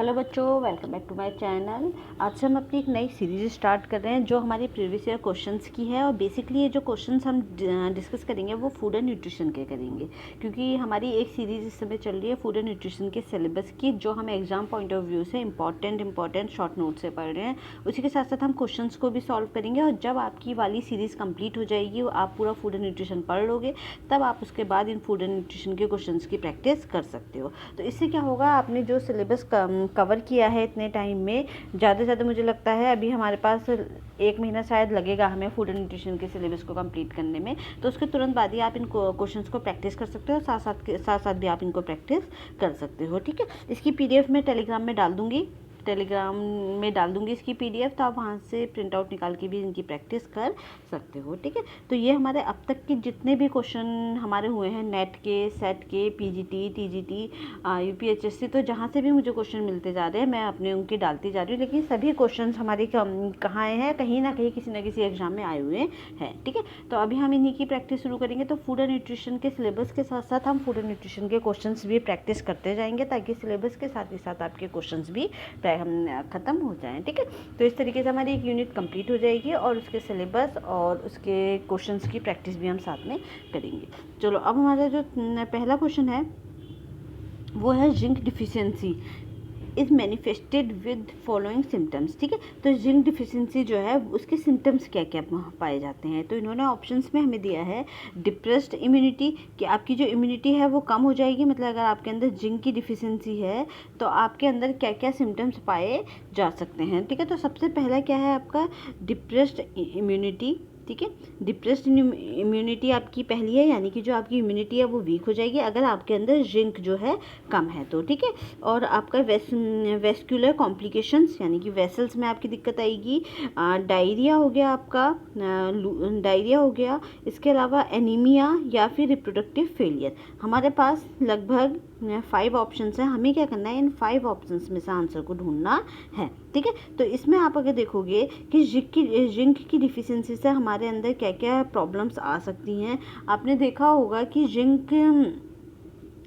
Hello बच्चों, welcome back to my channel. आज से हम अपनी एक नई सीरीज स्टार्ट कर रहे हैं जो हमारी प्रीवियस ईयर क्वेश्चंस की है। और बेसिकली ये जो क्वेश्चंस हम डिस्कस करेंगे वो फूड एंड न्यूट्रिशन के करेंगे, क्योंकि हमारी एक सीरीज इस समय चल रही है फूड एंड न्यूट्रिशन के सिलेबस की, जो हम एग्जाम पॉइंट ऑफ व्यू से इंपॉर्टेंट शॉर्ट नोट से पढ़ रहे हैं। उसी के साथ साथ हम क्वेश्चंस को भी सॉल्व करेंगे। और जब आपकी वाली सीरीज़ कंप्लीट हो जाएगी, आप पूरा फूड एंड न्यूट्रिशन पढ़ लोगे, तब आप उसके बाद इन फूड एंड न्यूट्रिशन के क्वेश्चंस की प्रैक्टिस कर सकते हो। तो इससे क्या होगा, आपने जो सिलेबस कवर किया है इतने टाइम में, ज़्यादा से ज़्यादा मुझे लगता है अभी हमारे पास 1 महीना शायद लगेगा हमें फूड एंड न्यूट्रिशन के सिलेबस को कंप्लीट करने में। तो उसके तुरंत बाद ही आप इन क्वेश्चंस को प्रैक्टिस कर सकते हो, साथ साथ भी आप इनको प्रैक्टिस कर सकते हो। ठीक है, इसकी PDF मैं टेलीग्राम में डाल दूँगी, इसकी PDF, तो आप वहाँ से प्रिंट आउट निकाल के भी इनकी प्रैक्टिस कर सकते हो। ठीक है, तो ये हमारे अब तक के जितने भी क्वेश्चन हमारे हुए हैं, नेट के, सेट के, PGT, TGT, UPHSC, तो जहाँ से भी मुझे क्वेश्चन मिलते जा रहे हैं मैं अपने उनकी डालती जा रही हूँ। लेकिन सभी क्वेश्चन हमारे कहाँ आए हैं, कहीं ना कहीं किसी न किसी एग्जाम में आए हुए हैं। ठीक है, तो अभी हम इन्हीं की प्रैक्टिस शुरू करेंगे। तो फूड एंड न्यूट्रिशन के सिलेबस के साथ साथ हम फूड एंड न्यूट्रिशन के क्वेश्चन भी प्रैक्टिस करते जाएंगे, ताकि सिलेबस के साथ ही साथ आपके क्वेश्चन भी ख़त्म हो जाएं। ठीक है, तो इस तरीके से हमारी एक यूनिट कंप्लीट हो जाएगी और उसके सिलेबस और उसके क्वेश्चंस की प्रैक्टिस भी हम साथ में करेंगे। चलो, अब हमारा जो पहला क्वेश्चन है वो है zinc deficiency is manifested with following symptoms. ठीक है, तो जिंक डिफिशियंसी जो है उसके सिम्टम्स क्या क्या पाए जाते हैं। तो इन्होंने ऑप्शंस में हमें दिया है डिप्रेस्ड इम्यूनिटी, कि आपकी जो इम्यूनिटी है वो कम हो जाएगी। मतलब अगर आपके अंदर जिंक की डिफिशियंसी है तो आपके अंदर क्या क्या सिम्टम्स पाए जा सकते हैं। ठीक है, तो सबसे पहला क्या है आपका डिप्रेस्ड इम्यूनिटी। ठीक है, डिप्रेस्ड इम्यूनिटी आपकी पहली है, यानी कि जो आपकी इम्यूनिटी है वो वीक हो जाएगी अगर आपके अंदर जिंक जो है कम है तो। ठीक है, और आपका वेस्कुलर कॉम्प्लिकेशंस, यानी कि वेसल्स में आपकी दिक्कत आएगी। डायरिया हो गया आपका, डायरिया हो गया। इसके अलावा एनीमिया या फिर रिप्रोडक्टिव फेलियर। हमारे पास लगभग 5 ऑप्शंस हैं, हमें क्या करना है, इन 5 ऑप्शंस में से आंसर को ढूंढना है। ठीक है, तो इसमें आप अगर देखोगे कि जिंक की डिफिशियंसी से हमारे अंदर क्या क्या प्रॉब्लम्स आ सकती हैं। आपने देखा होगा कि जिंक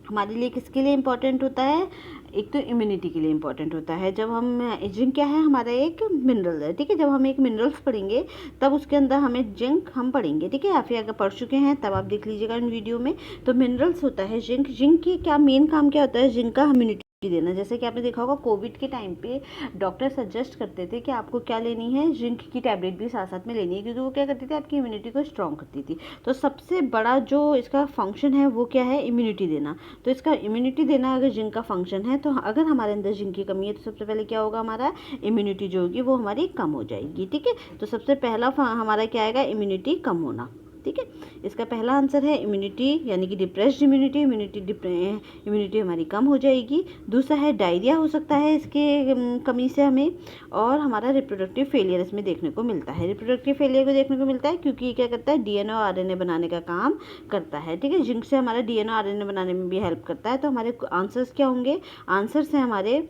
हमारे लिए किसके लिए इम्पॉर्टेंट होता है, एक तो इम्यूनिटी के लिए इम्पॉर्टेंट होता है। जब हम जिंक क्या है, हमारा एक मिनरल है। ठीक है, जब हम एक मिनरल्स पढ़ेंगे तब उसके अंदर हमें जिंक हम पढ़ेंगे। ठीक है, या फिर अगर पढ़ चुके हैं तब आप देख लीजिएगा इन वीडियो में। तो मिनरल्स होता है जिंक। जिंक की क्या मेन काम क्या होता है, जिंक का इम्यूनिटी देना। जैसे कि आपने देखा होगा कोविड के टाइम पे डॉक्टर सजेस्ट करते थे कि आपको क्या लेनी है, जिंक की टैबलेट भी साथ साथ में लेनी है, क्योंकि वो क्या करती थी, आपकी इम्यूनिटी को स्ट्रॉन्ग करती थी। तो सबसे बड़ा जो इसका फंक्शन है वो क्या है, इम्यूनिटी देना। तो इसका इम्यूनिटी देना अगर जिंक का फंक्शन है, तो अगर हमारे अंदर जिंक की कमी है तो सबसे पहले क्या होगा, हमारा इम्यूनिटी जो होगी वो हमारी कम हो जाएगी। ठीक है, तो सबसे पहला हमारा क्या आएगा, इम्यूनिटी कम होना। ठीक है, इसका पहला आंसर है इम्यूनिटी, यानी कि डिप्रेस्ड इम्यूनिटी। इम्यूनिटी हमारी कम हो जाएगी। दूसरा है डायरिया हो सकता है इसके कमी से हमें। और हमारा रिप्रोडक्टिव फेलियर इसमें देखने को मिलता है। रिप्रोडक्टिव फेलियर को देखने को मिलता है क्योंकि ये क्या करता है, DNA और RNA बनाने का काम करता है। ठीक है, जिंक से हमारा DNA और RNA बनाने में भी हेल्प करता है। तो हमारे आंसर्स क्या होंगे, आंसर्स हैं हमारे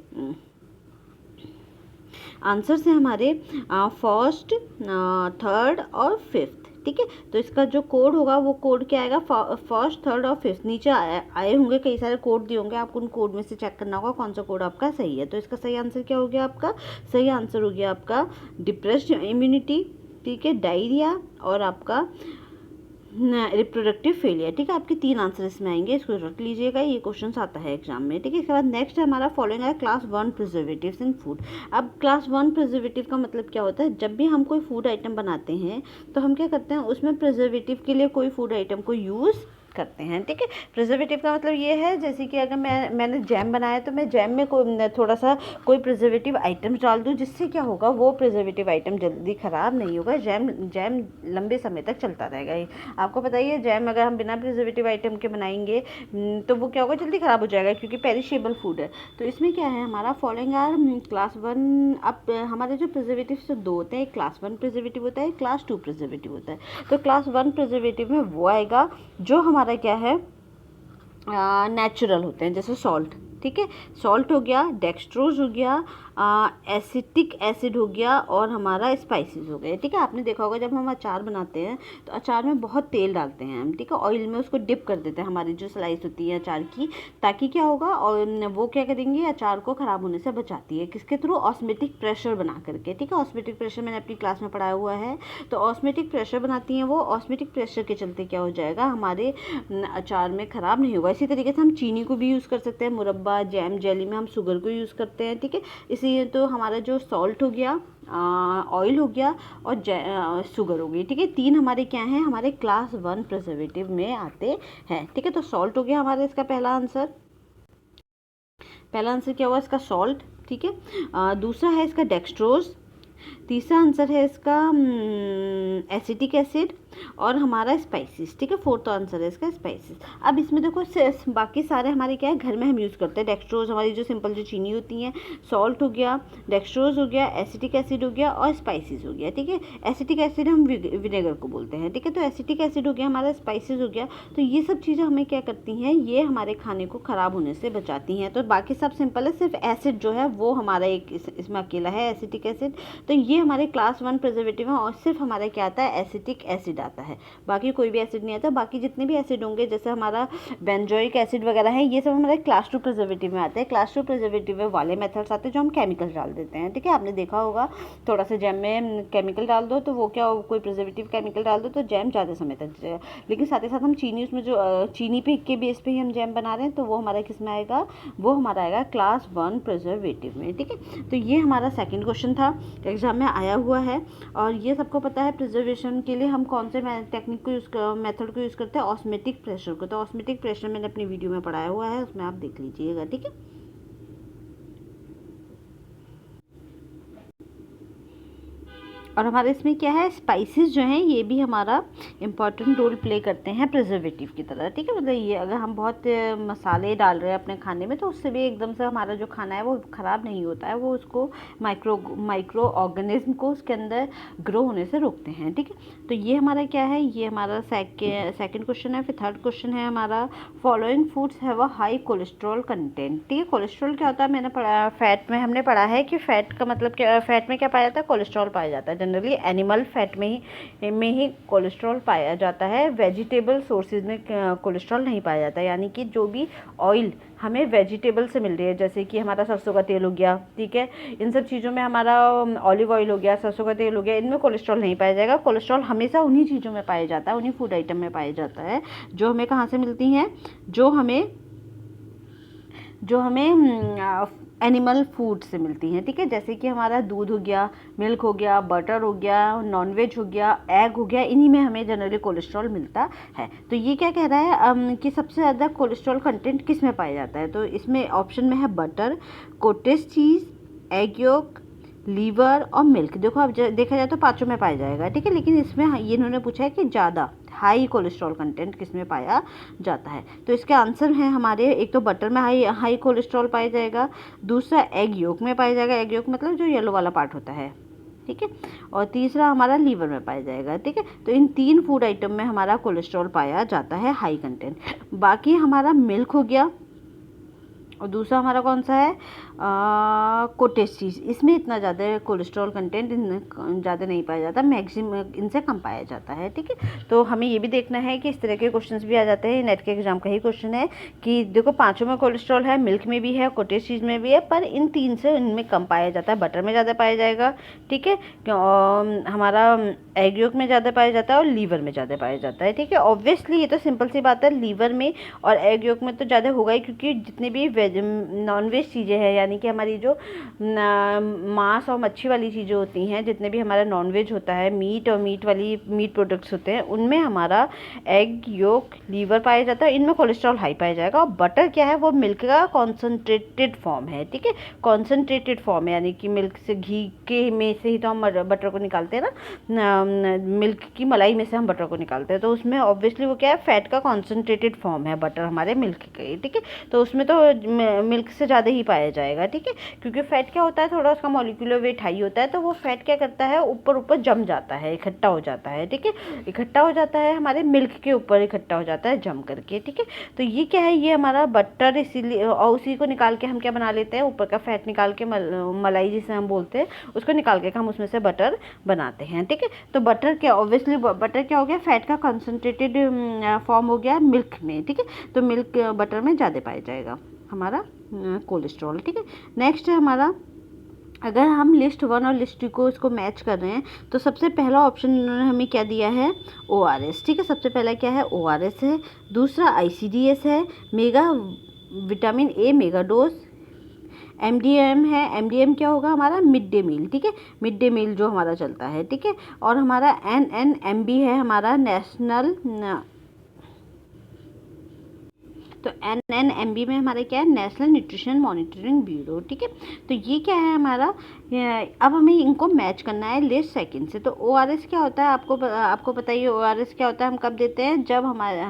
फर्स्ट, थर्ड और फिफ्थ। ठीक है, तो इसका जो कोड होगा वो कोड क्या आएगा, फर्स्ट, थर्ड और फिफ्थ। नीचे आए होंगे कई सारे कोड दिए होंगे, आपको उन कोड में से चेक करना होगा कौन सा कोड आपका सही है। तो इसका सही आंसर क्या हो गया, आपका सही आंसर हो गया आपका डिप्रेस्ड इम्यूनिटी। ठीक है, डायरिया और आपका रिप्रोडक्टिव फेलियर। ठीक है, आपके 3 आंसर इसमें आएंगे, इसको रख लीजिएगा, ये क्वेश्चन आता है एग्जाम में। ठीक है, इसके बाद नेक्स्ट हमारा फॉलोइंग है क्लास 1 प्रिजर्वेटिव्स इन फूड। अब क्लास 1 प्रिजर्वेटिव का मतलब क्या होता है, जब भी हम कोई फूड आइटम बनाते हैं तो हम क्या करते हैं, उसमें प्रिजर्वेटिव के लिए कोई फूड आइटम को यूज़ करते हैं। ठीक है, प्रिजर्वेटिव का मतलब ये है, जैसे कि अगर मैंने जैम बनाया तो मैं जैम में थोड़ा सा कोई प्रिजर्वेटिव आइटम्स डाल दूँ, जिससे क्या होगा, वो प्रिजर्वेटिव आइटम जल्दी ख़राब नहीं होगा, जैम लंबे समय तक चलता रहेगा। आपको पता ही है, जैम अगर हम बिना प्रिजर्वेटिव आइटम के बनाएंगे तो वो क्या होगा, जल्दी ख़राब हो जाएगा, क्योंकि पेरिशेबल फूड है। तो इसमें क्या है, हमारा फॉलोइंग आर क्लास 1। अब हमारे जो प्रिजर्वेटिव से 2 होते हैं, क्लास 1 प्रिजर्वेटिव होता है, क्लास 2 प्रिजर्वेटिव होता है। तो क्लास 1 प्रिजर्वेटिव में वो आएगा जो हमारा क्या है, नेचुरल होते हैं, जैसे सॉल्ट। ठीक है। सॉल्ट हो गया, डेक्सट्रोज हो गया, एसिटिक एसिड हो गया और हमारा स्पाइसेस हो गए, ठीक है। आपने देखा होगा जब हम अचार बनाते हैं तो अचार में बहुत तेल डालते हैं हम, ठीक है, ऑयल में उसको डिप कर देते हैं हमारी जो स्लाइस होती है अचार की, ताकि क्या होगा, और वो क्या करेंगे, अचार को ख़राब होने से बचाती है, किसके थ्रू, ऑस्मेटिक प्रेशर बना करके, ठीक है। ऑस्मेटिक प्रेशर मैंने अपनी क्लास में पढ़ाया हुआ है। तो ऑस्मेटिक प्रेशर बनाती हैं वो, ऑस्मेटिक प्रेशर के चलते क्या हो जाएगा, हमारे अचार में ख़राब नहीं होगा। इसी तरीके से हम चीनी को भी यूज़ कर सकते हैं, मुरब्बा, जैम, जेली में हम शुगर को यूज़ करते हैं, ठीक है। इसी तो हमारा जो सॉल्ट हो गया, ऑयल हो गया और शुगर हो गई, ठीक है। तीन हमारे क्या हैं, हमारे क्लास 1 प्रिजर्वेटिव में आते हैं, ठीक है। तो सॉल्ट हो गया हमारा इसका पहला आंसर। पहला आंसर क्या हुआ इसका, सॉल्ट, ठीक है। दूसरा है इसका डेक्सट्रोज, तीसरा आंसर है इसका एसिटिक एसिड और हमारा स्पाइसेस, ठीक है। फोर्थ आंसर है इसका स्पाइसेस। अब इसमें देखो बाकी सारे हमारे क्या है, घर में हम यूज़ करते हैं। डेक्सट्रोज हमारी जो सिंपल जो चीनी होती है, सॉल्ट हो गया, डेक्सट्रोज हो गया, एसिटिक एसिड हो गया और स्पाइसेस हो गया, ठीक है। एसिटिक एसिड हम विनेगर को बोलते हैं, ठीक है। तो एसिटिक एसिड हो गया हमारा, स्पाइसेस हो गया। तो ये सब चीज़ें हमें क्या करती हैं, ये हमारे खाने को ख़राब होने से बचाती हैं। तो बाकी सब सिंपल है, सिर्फ एसिड जो है वो हमारा एक इसमें अकेला है, एसिटिक एसिड। तो ये हमारे क्लास 1 प्रिजर्वेटिव है और सिर्फ हमारा क्या आता है, एसिटिक एसिड आता है, बाकी कोई भी एसिड नहीं आता। बाकी जितने भी एसिड होंगे, जैसे हमारा बेंजोइक एसिड वगैरह है, ये सब हमारे क्लास 2 प्रिजर्वेटिव में आते हैं। क्लास 2 प्रिजर्वेटिव वाले मेथड्स आते हैं जो हम केमिकल्स डाल देते हैं, ठीक है। आपने देखा होगा थोड़ा सा जैम में केमिकल डाल दो तो वो क्या, कोई प्रिजर्वेटिव केमिकल डाल दो तो जैम ज़्यादा समय तक जाएगा। लेकिन साथ ही साथ हम चीनी, उसमें जो चीनी पे के बेस पे ही हम जैम बना रहे हैं, तो वो हमारा किस में आएगा, वो हमारा आएगा क्लास 1 प्रिजर्वेटिव में, ठीक है। तो ये हमारा सेकेंड क्वेश्चन था, एग्जाम में आया हुआ है। और ये सबको पता है प्रिजर्वेशन के लिए हम कौन से टेक्निक को मेथड को यूज़ करते हैं, ऑस्मेटिक प्रेशर को। तो ऑस्मेटिक प्रेशर मैंने अपनी वीडियो में पढ़ाया हुआ है, उसमें आप देख लीजिएगा, ठीक है। और हमारे इसमें क्या है, स्पाइसेस जो हैं ये भी हमारा इम्पॉर्टेंट रोल प्ले करते हैं प्रिजर्वेटिव की तरह, ठीक है। मतलब ये अगर हम बहुत मसाले डाल रहे हैं अपने खाने में तो उससे भी एकदम से हमारा जो खाना है वो ख़राब नहीं होता है, वो उसको माइक्रो ऑर्गेनिज्म को उसके अंदर ग्रो होने से रोकते हैं, ठीक है। तो ये हमारा क्या है, ये हमारा सेकेंड क्वेश्चन है। फिर थर्ड क्वेश्चन है हमारा, following foods have a high cholesterol content, ठीक है। कोलेस्ट्रॉल क्या होता है, मैंने पढ़ा फैट में, हमने पढ़ा है कि फैट का मतलब क्या, फैट में क्या पाया जाता है, कोलेस्ट्रॉल पाया जाता है। जनरली एनिमल फैट में ही कोलेस्ट्रॉल पाया जाता है, वेजिटेबल सोर्सेज में कोलेस्ट्रॉल नहीं पाया जाता है। यानी कि जो भी ऑयल हमें वेजिटेबल से मिल रही है, जैसे कि हमारा सरसों का तेल हो गया, ठीक है, इन सब चीज़ों में हमारा ऑलिव ऑयल हो गया, सरसों का तेल हो गया, इनमें कोलेस्ट्रॉल नहीं पाया जाएगा। कोलेस्ट्रॉल हमेशा उन्हीं चीज़ों में पाया जाता है, उन्हीं फूड आइटम में पाया जाता है जो हमें कहाँ से मिलती हैं, जो हमें एनिमल फूड से मिलती हैं, ठीक है। जैसे कि हमारा दूध हो गया, मिल्क हो गया, बटर हो गया, नॉनवेज हो गया, एग हो गया, इन्हीं में हमें जनरली कोलेस्ट्रॉल मिलता है। तो ये क्या कह रहा है कि सबसे ज़्यादा कोलेस्ट्रॉल कंटेंट किस में पाया जाता है, तो इसमें ऑप्शन में है butter, cottage cheese, egg yolk, liver और मिल्क। देखो अब देखा जाए तो पाँचों में पाया जाएगा, ठीक है। लेकिन इसमें ये इन्होंने पूछा है कि ज़्यादा हाई कोलेस्ट्रॉल कंटेंट किस में पाया जाता है। तो इसके आंसर हैं हमारे, एक तो बटर में हाई कोलेस्ट्रॉल पाया जाएगा, दूसरा एग योक में पाया जाएगा, एग योक मतलब जो येलो वाला पार्ट होता है, ठीक है, और तीसरा हमारा लीवर में पाया जाएगा, ठीक है। तो इन तीन फूड आइटम में हमारा कोलेस्ट्रॉल पाया जाता है हाई कंटेंट। बाकी हमारा मिल्क हो गया और दूसरा हमारा कौन सा है, कॉटेज चीज़, इसमें इतना ज़्यादा कोलेस्ट्रॉल कंटेंट ज़्यादा नहीं पाया जाता, मैक्सिमम इनसे कम पाया जाता है, ठीक है। तो हमें ये भी देखना है कि इस तरह के क्वेश्चंस भी आ जाते हैं, नेट के एग्जाम का ही क्वेश्चन है कि देखो पाँचों में कोलेस्ट्रॉल है, मिल्क में भी है, कॉटेज चीज़ में भी है, पर इन तीन से इनमें कम पाया जाता है। बटर में ज़्यादा पाया जाएगा, ठीक है, हमारा एग यॉक में ज़्यादा पाया जाता है और लीवर में ज़्यादा पाया जाता है, ठीक है। ऑब्वियसली ये तो सिंपल सी बात है, लीवर में और एग यॉक में तो ज़्यादा होगा ही, क्योंकि जितने भी नॉनवेज चीज़ें हैं, यानी कि हमारी जो मांस और मच्छी वाली चीज़ें होती हैं, जितने भी हमारा नॉनवेज होता है, मीट और मीट प्रोडक्ट्स होते हैं, उनमें हमारा एग योक लीवर पाया जाता है, इनमें कोलेस्ट्रॉल हाई पाया जाएगा। और बटर क्या है, वो मिल्क का कॉन्सनट्रेटेड फॉर्म है, ठीक है, कॉन्सनट्रेटेड फॉर्म है, यानी कि मिल्क से घी के में से ही तो हम बटर को निकालते हैं ना, मिल्क की मलाई में से हम बटर को निकालते हैं, तो उसमें ऑब्वियसली वो क्या है, फैट का कॉन्सनट्रेटेड फॉर्म है बटर हमारे मिल्क का, ठीक है। तो उसमें तो मिल्क से ज़्यादा ही पाया जाएगा। जाएगा, ठीक है। क्योंकि फैट क्या होता है, थोड़ा उसका मॉलिक्यूलर वेट हाई होता है, तो वो फैट क्या करता है, ऊपर ऊपर जम जाता है, इकट्ठा हो जाता है, ठीक है। इकट्ठा हो जाता है हमारे मिल्क के ऊपर, इकट्ठा हो जाता है जम करके, ठीक है। तो ये क्या है, ये हमारा बटर, इसीलिए, और उसी को निकाल के हम क्या बना लेते हैं, ऊपर का फैट निकाल के मलाई जिसे हम बोलते हैं, उसको निकाल के हम उसमें से बटर बनाते हैं, ठीक है। तो बटर क्या, ऑब्वियसली बटर क्या हो गया, फैट का कंसंट्रेटेड फॉर्म हो गया मिल्क में, ठीक है। तो मिल्क बटर में ज़्यादा पाया जाएगा हमारा कोलेस्ट्रॉल, ठीक है। नेक्स्ट है हमारा, अगर हम लिस्ट 1 और लिस्ट 2 को इसको मैच कर रहे हैं, तो सबसे पहला ऑप्शन इन्होंने हमें क्या दिया है, ORS, ठीक है। सबसे पहला क्या है, ORS है। दूसरा ICDS है, mega vitamin A mega dose. MDM है, MDM क्या होगा हमारा, मिड डे मील, ठीक है। मिड डे मील जो हमारा चलता है, ठीक है। और हमारा NNMB है हमारा नेशनल, तो NNMB में हमारा क्या है, नेशनल न्यूट्रिशन मॉनिटरिंग ब्यूरो, ठीक है। तो ये क्या है हमारा, अब हमें इनको मैच करना है लिस्ट सेकंड से। तो ORS क्या होता है, आपको पता ही है ORS क्या होता है, हम कब देते हैं, जब हमारे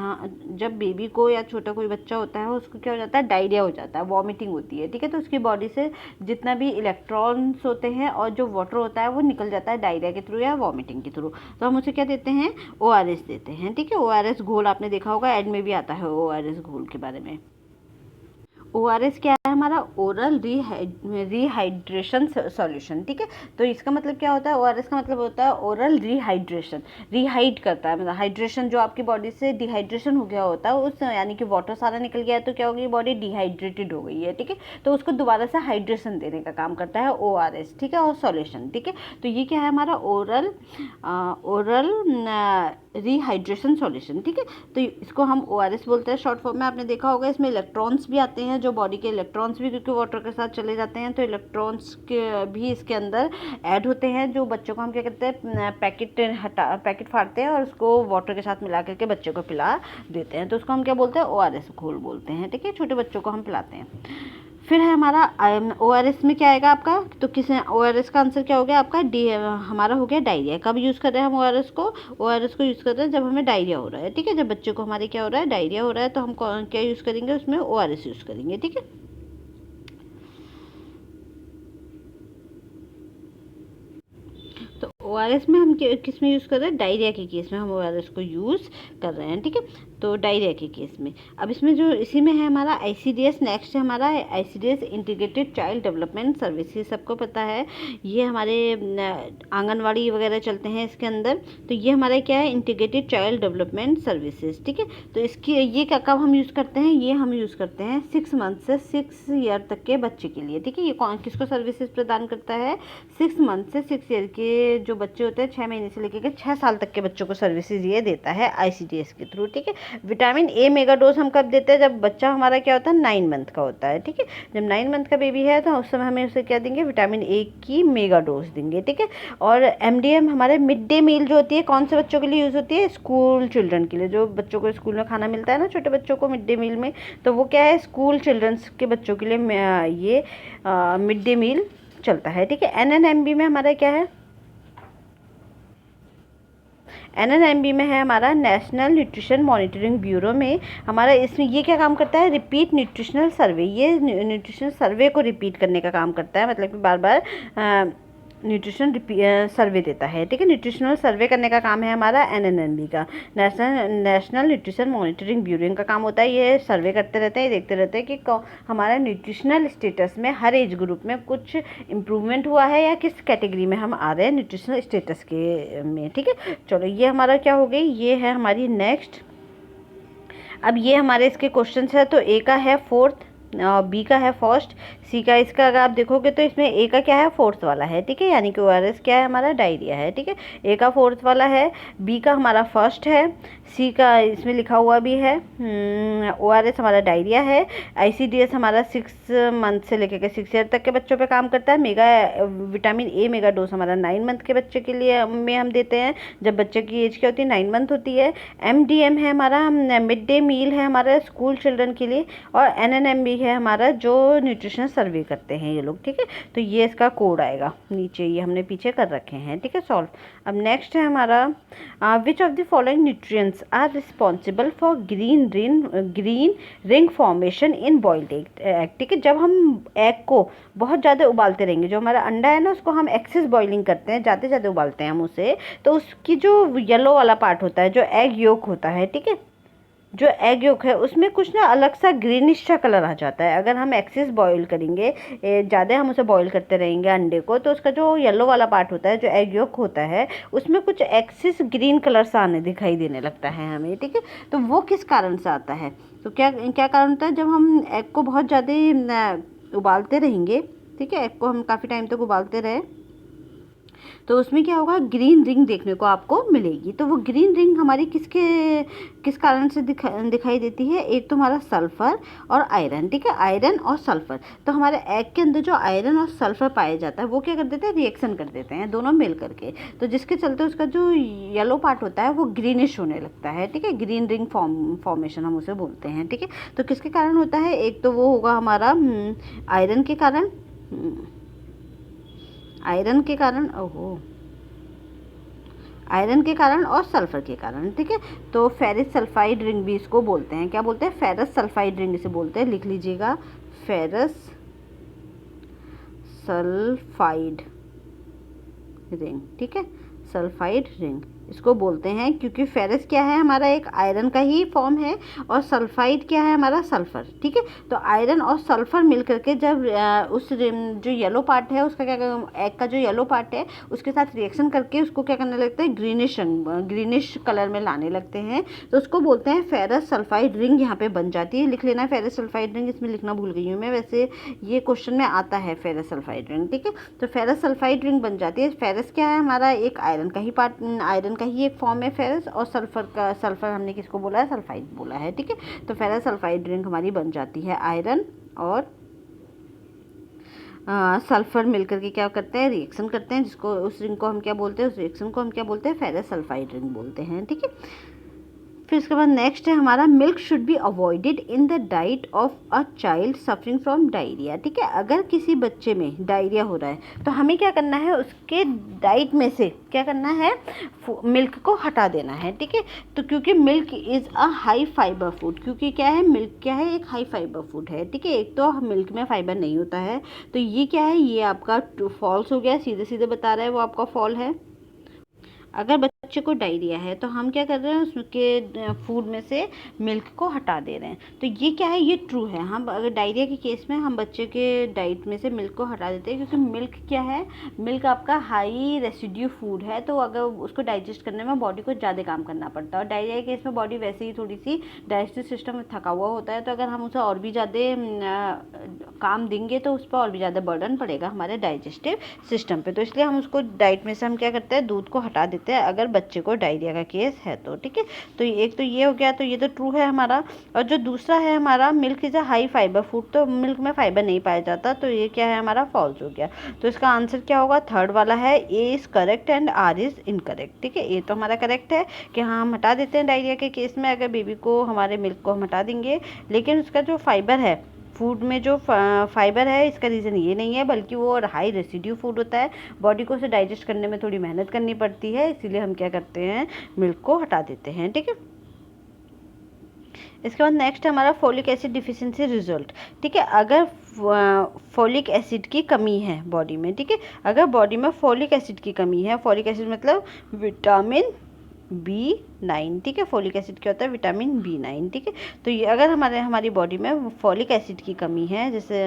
जब बेबी को या छोटा कोई बच्चा होता है उसको क्या हो जाता है, डायरिया हो जाता है, वॉमिटिंग होती है, ठीक है। तो उसकी बॉडी से जितना भी इलेक्ट्रॉन्स होते हैं और जो वाटर होता है वो निकल जाता है डायरिया के थ्रू या वॉमिटिंग के थ्रू, तो हम उसे क्या देते हैं, ORS देते हैं, ठीक है। ORS घोल आपने देखा होगा, एड में भी आता है ORS घोल के बारे में। ORS क्या है हमारा, ओरल रिहाइड्रेशन सॉल्यूशन, ठीक है। तो इसका मतलब क्या होता है, ORS का मतलब होता है ओरल रिहाइड्रेशन, रिहाइड करता है, मतलब हाइड्रेशन, जो आपकी बॉडी से डिहाइड्रेशन हो गया होता है उस, यानी कि वाटर सारा निकल गया है, तो क्या होगी, बॉडी डिहाइड्रेटेड हो गई है, ठीक है। तो उसको दोबारा से हाइड्रेशन देने का काम करता है ORS, ठीक है, और सॉल्यूशन, ठीक है। तो ये क्या है हमारा, ओरल रिहाइड्रेशन सॉल्यूशन, ठीक है। तो इसको हम ORS बोलते हैं शॉर्ट फॉर्म में। आपने देखा होगा इसमें इलेक्ट्रॉन्स भी आते हैं, जो बॉडी के इलेक्ट्रॉन्स भी, क्योंकि वाटर के साथ चले जाते हैं, तो इलेक्ट्रॉन्स के भी इसके अंदर ऐड होते हैं, जो बच्चों को हम क्या करते हैं, पैकेट फाड़ते हैं और उसको वाटर के साथ मिला करके बच्चे को पिला देते हैं, तो उसको हम क्या बोलते हैं, ORS घोल बोलते हैं, ठीक है। छोटे बच्चों को हम पिलाते हैं। फिर है हमारा ORS में क्या आएगा आपका, तो ORS का आंसर क्या हो गया आपका, हमारा हो गया डायरिया। कब यूज़ कर रहे हैं हम ORS को यूज़ कर रहे हैं जब हमें डायरिया हो रहा है, ठीक है। जब बच्चे को हमारे क्या हो रहा है, डायरिया हो रहा है, तो हम क्या यूज़ करेंगे, उसमें ORS यूज़ करेंगे, ठीक है। तो ORS में हम किस में यूज़ कर रहे हैं, डायरिया के केस में हम ORS को यूज़ कर रहे हैं, ठीक है। तो डायरिया के केस में, अब इसमें जो इसी में है हमारा ICDS। नेक्स्ट है हमारा ICDS integrated child development service, ये सबको पता है, ये हमारे आंगनवाड़ी वगैरह चलते हैं इसके अंदर। तो ये हमारा क्या है, इंटीग्रेटेड चाइल्ड डेवलपमेंट सर्विसेज, ठीक है। तो इसकी ये कब हम यूज़ करते हैं, ये हम यूज़ करते हैं 6 मंथ से 6 ईयर तक के बच्चे के लिए, ठीक है। ये किसको सर्विसेज प्रदान करता है, 6 मंथ से 6 ईयर के जो बच्चे होते हैं, 6 महीने से लेकर के 6 साल तक के बच्चों को सर्विसेज ये देता है ICDS के थ्रू, ठीक है। विटामिन ए मेगा डोज हम कब देते हैं, जब बच्चा हमारा क्या होता है, 9 मंथ का होता है, ठीक है। जब 9 मंथ का बेबी है तो उस समय हमें उसे क्या देंगे, विटामिन ए की मेगा डोज देंगे, ठीक है। और MDM हमारे मिड डे मील जो होती है, कौन से बच्चों के लिए यूज़ होती है, स्कूल चिल्ड्रन के लिए, जो बच्चों को स्कूल में खाना मिलता है ना, छोटे बच्चों को मिड डे मील में, तो वो क्या है, स्कूल चिल्ड्रंस के बच्चों के लिए ये मिड डे मील चलता है, ठीक है। NNMB में हमारा क्या है, NNMB में है हमारा नेशनल न्यूट्रिशन मॉनिटरिंग ब्यूरो में हमारा, इसमें ये क्या काम करता है, रिपीट न्यूट्रिशनल सर्वे, ये न्यूट्रिशनल सर्वे को रिपीट करने का काम करता है, मतलब कि बार बार न्यूट्रिशन सर्वे देता है, ठीक है। न्यूट्रिशनल सर्वे करने का काम है हमारा NNMB का, नेशनल न्यूट्रिशन मॉनिटरिंग ब्यूरो, इनका काम होता है, ये सर्वे करते रहते हैं, देखते रहते हैं कि हमारा न्यूट्रिशनल स्टेटस में हर एज ग्रुप में कुछ इम्प्रूवमेंट हुआ है या किस कैटेगरी में हम आ रहे हैं न्यूट्रिशनल स्टेटस के में, ठीक है। चलो ये हमारा क्या हो गई, ये है हमारी नेक्स्ट। अब ये हमारे इसके क्वेश्चन है, तो A का है 4th, B का है फर्स्ट, C का, इसका अगर आप देखोगे तो इसमें A का क्या है, 4th वाला है, ठीक है, यानी कि ORS क्या है हमारा, डायरिया है, ठीक है। A का 4th वाला है, B का हमारा फर्स्ट है, C का इसमें लिखा हुआ भी है, ORS हमारा डायरिया है, ICDS हमारा 6 मंथ से लेकर के 6 ईयर तक के बच्चों पे काम करता है, विटामिन ए मेगा डोज हमारा 9 मंथ के बच्चे के लिए में हम देते हैं, जब बच्चे की एज क्या होती है, 9 मंथ होती है। MDM है हमारा मिड डे मील है हमारा स्कूल चिल्ड्रन के लिए, और NNMB है हमारा जो न्यूट्रिशन सर्वे करते हैं ये लोग, ठीक है। तो ये इसका कोड आएगा नीचे, ये हमने पीछे कर रखे हैं, ठीक है, सॉल्व। अब नेक्स्ट है हमारा which of the following nutrients are responsible for green ring formation in boiled egg, ठीक है। जब हम एग को बहुत ज़्यादा उबालते रहेंगे, जो हमारा अंडा है ना उसको हम एक्सेस बॉइलिंग करते हैं, ज़्यादा ज़्यादा उबालते हैं हम उसे, तो उसकी जो येलो वाला पार्ट होता है, जो एग योक होता है, ठीक है, जो एग योक है उसमें कुछ ना अलग सा ग्रीनिश सा कलर आ जाता है। अगर हम एक्सेस बॉईल करेंगे, ज़्यादा हम उसे बॉईल करते रहेंगे अंडे को, तो उसका जो येलो वाला पार्ट होता है, जो एग योक होता है, उसमें कुछ एक्सेस ग्रीन कलर सा आने दिखाई देने लगता है हमें, ठीक है। तो वो किस कारण से आता है, तो क्या क्या कारण होता है, जब हम एग को बहुत ज़्यादा उबालते रहेंगे, ठीक है, एग को हम काफ़ी टाइम तक उबालते रहे, तो उसमें क्या होगा, ग्रीन रिंग देखने को आपको मिलेगी। तो वो ग्रीन रिंग हमारी किस कारण से दिखाई देती है, एक तो हमारा सल्फ़र और आयरन, ठीक है, आयरन और सल्फ़र। तो हमारे एग के अंदर जो आयरन और सल्फ़र पाया जाता है वो क्या कर देते हैं, रिएक्शन कर देते हैं दोनों मिल करके, तो जिसके चलते उसका जो येलो पार्ट होता है वो ग्रीनिश होने लगता है, ठीक है, ग्रीन रिंग फॉर्मेशन हम उसे बोलते हैं, ठीक है। तो किसके कारण होता है, एक तो वो होगा हमारा आयरन के कारण, आयरन के कारण, आयरन के कारण और सल्फर के कारण, ठीक है। तो फेरस सल्फाइड रिंग भी इसको बोलते हैं, क्या बोलते हैं, फेरस सल्फाइड रिंग इसे बोलते हैं, लिख लीजिएगा, फेरस सल्फाइड रिंग, ठीक है, सल्फाइड रिंग इसको बोलते हैं, क्योंकि फेरस क्या है हमारा एक आयरन का ही फॉर्म है, और सल्फाइड क्या है हमारा सल्फर, ठीक है। तो आयरन और सल्फर मिल करके जब उस जो येलो पार्ट है उसका क्या, एग का जो येलो पार्ट है उसके साथ रिएक्शन करके उसको क्या करने लगता है, ग्रीनिश कलर में लाने लगते हैं, तो उसको बोलते हैं फेरस सल्फाइड रिंग, यहाँ पे बन जाती है, लिख लेना फेरस सल्फाइड रिंग, इसमें लिखना भूल गई हूँ मैं, वैसे ये क्वेश्चन में आता है फेरस सल्फाइड रिंग, ठीक है। तो फेरस सल्फाइड रिंग बन जाती है। फेरस क्या है हमारा एक आयरन का ही पार्ट, आयरन का ही एक फॉर्म है फेरस, और सल्फर हमने किसको बोला है, सल्फाइड बोला है, ठीक है। तो फेरस सल्फाइड रिंग हमारी बन जाती है, आयरन और सल्फर मिलकर के क्या करते हैं, रिएक्शन करते हैं, जिसको उस रिंग को हम क्या बोलते हैं, उस रिएक्शन को हम क्या बोलते हैं, फेरस सल्फाइड रिंग बोलते हैं, ठीक है। फिर इसके बाद नेक्स्ट है हमारा milk should be avoided in the diet of a child suffering from diarrhoea, ठीक है। अगर किसी बच्चे में डायरिया हो रहा है तो हमें क्या करना है, उसके डाइट में से क्या करना है, मिल्क को हटा देना है, ठीक है। तो क्योंकि milk is a high fibre food, क्योंकि क्या है, मिल्क क्या है, एक हाई फाइबर फूड है, ठीक है। एक तो मिल्क में फाइबर नहीं होता है, तो ये क्या है, ये आपका फॉल्स हो गया, सीधे सीधे बता रहा है वो आपका फॉल है। अगर बच्चे को डायरिया है तो हम क्या कर रहे हैं, उसके फूड में से मिल्क को हटा दे रहे हैं, तो ये क्या है, ये ट्रू है। हम अगर डायरिया के केस में हम बच्चे के डाइट में से मिल्क को हटा देते हैं, क्योंकि मिल्क क्या है, मिल्क आपका हाई रेसिड्यू फूड है, तो अगर उसको डाइजेस्ट करने में बॉडी को ज़्यादा काम करना पड़ता है, और डायरिया के केस में बॉडी वैसे ही थोड़ी सी डाइजेस्टिव सिस्टम में थका हुआ होता है, तो अगर हम उसे और भी ज़्यादा काम देंगे तो उस पर और भी ज़्यादा बर्डन पड़ेगा हमारे डाइजेस्टिव सिस्टम पे, तो इसलिए हम उसको डाइट में से हम क्या करते हैं, दूध को हटा देते हैं अगर बच्चे को डायरिया का केस है तो, ठीक है। तो एक तो ये हो गया, तो ये तो ट्रू है हमारा। और जो दूसरा है हमारा, milk is a high fibre food, तो मिल्क में फाइबर नहीं पाया जाता, तो ये क्या है हमारा, फॉल्स हो गया। तो इसका आंसर क्या होगा, थर्ड वाला है, A is correct and R is incorrect, ठीक है। ए तो हमारा करेक्ट है कि हाँ हम हटा देते हैं डायरिया के केस में, अगर बेबी को हमारे मिल्क को हम हटा देंगे, लेकिन उसका जो फाइबर है, फूड में जो फाइबर है, इसका रीज़न ये नहीं है, बल्कि वो हाई रेसिड्यू फूड होता है, बॉडी को उसे डाइजेस्ट करने में थोड़ी मेहनत करनी पड़ती है, इसीलिए हम क्या करते हैं, मिल्क को हटा देते हैं, ठीक है। इसके बाद नेक्स्ट हमारा फोलिक एसिड डिफिशिएंसी रिजल्ट, ठीक है। अगर फोलिक एसिड की कमी है बॉडी में, ठीक है, अगर बॉडी में फोलिक एसिड की कमी है, फोलिक एसिड मतलब विटामिन B9, ठीक है, फोलिक एसिड क्या होता है, विटामिन B9, ठीक है। तो ये अगर हमारी बॉडी में फोलिक एसिड की कमी है, जैसे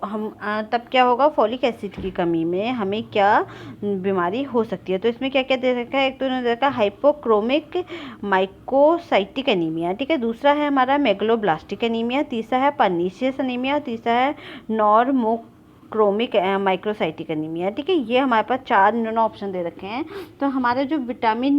हम तब क्या होगा, फोलिक एसिड की कमी में हमें क्या बीमारी हो सकती है, तो इसमें क्या क्या दे रखा है, एक तो दे रखा है हाइपोक्रोमिक माइकोसाइटिक एनीमिया, ठीक है, दूसरा है हमारा मेगलोब्लास्टिक एनीमिया, तीसरा है पर्नीशियस एनीमिया, तीसरा है क्रोमिक माइक्रोसाइटिक एनीमिया, ठीक है। ये हमारे पास 4 इन्होंने ऑप्शन दे रखे हैं। तो हमारे जो विटामिन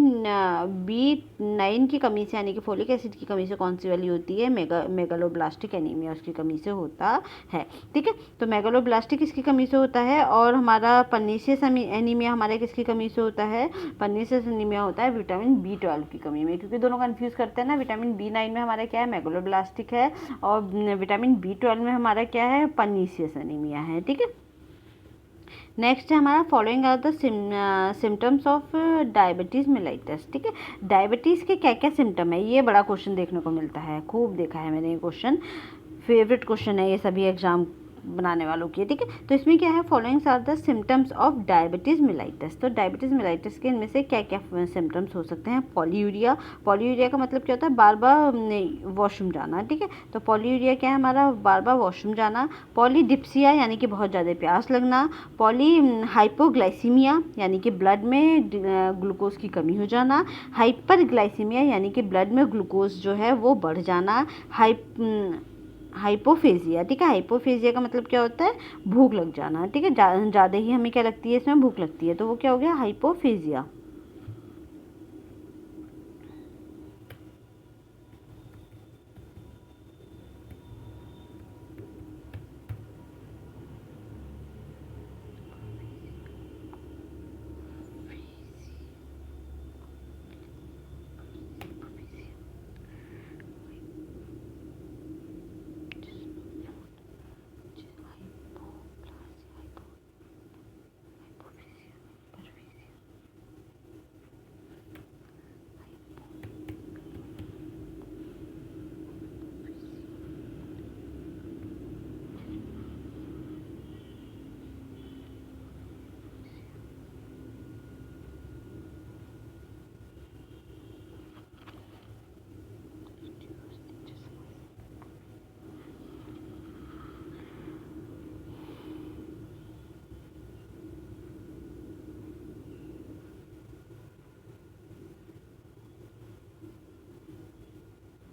B9 की कमी से यानी कि फोलिक एसिड की कमी से कौन सी वाली होती है, मेगालोब्लास्टिक एनीमिया उसकी कमी से होता है, ठीक है। तो मेगालोब्लास्टिक इसकी कमी से होता है, और हमारा पर्नीशियस एनीमिया हमारे किसकी कमी से होता है, पर्नीशियस एनीमिया होता है विटामिन B12 की कमी में, क्योंकि दोनों कंफ्यूज करते हैं ना। विटामिन B9 में हमारा क्या है, मेगालोब्लास्टिक है, और विटामिन B12 में हमारा क्या है, पर्नीशियस एनीमिया है, ठीक है। नेक्स्ट है हमारा following are the symptoms of diabetes mellitus, ठीक है। डायबिटीज़ के क्या क्या सिम्टम है, ये बड़ा क्वेश्चन देखने को मिलता है, खूब देखा है मैंने ये क्वेश्चन, फेवरेट क्वेश्चन है ये सभी एग्जाम बनाने वालों की, ठीक है। तो इसमें क्या है, followings are the symptoms of diabetes mellitus. तो डायबिटीज़ मेलाइटस के इनमें से क्या क्या सिम्टम्स हो सकते हैं, पॉलीयूरिया। पॉलीयूरिया का मतलब क्या होता है, बार बार वॉशरूम जाना, ठीक है। तो पॉलीयूरिया क्या है हमारा, बार बार वॉशरूम जाना। पॉलीडिप्सिया यानी कि बहुत ज़्यादा प्यास लगना। पॉली हाइपोग्लाइसीमिया यानी कि ब्लड में ग्लूकोज की कमी हो जाना। हाइपरग्लाइसीमिया यानी कि ब्लड में ग्लूकोज जो है वो बढ़ जाना। हाइपोफेजिया, ठीक है। हाइपोफेजिया का मतलब क्या होता है, भूख लग जाना, ठीक है। ज़्यादा ही हमें क्या लगती है, इसमें भूख लगती है, तो वो क्या हो गया, हाइपोफेजिया।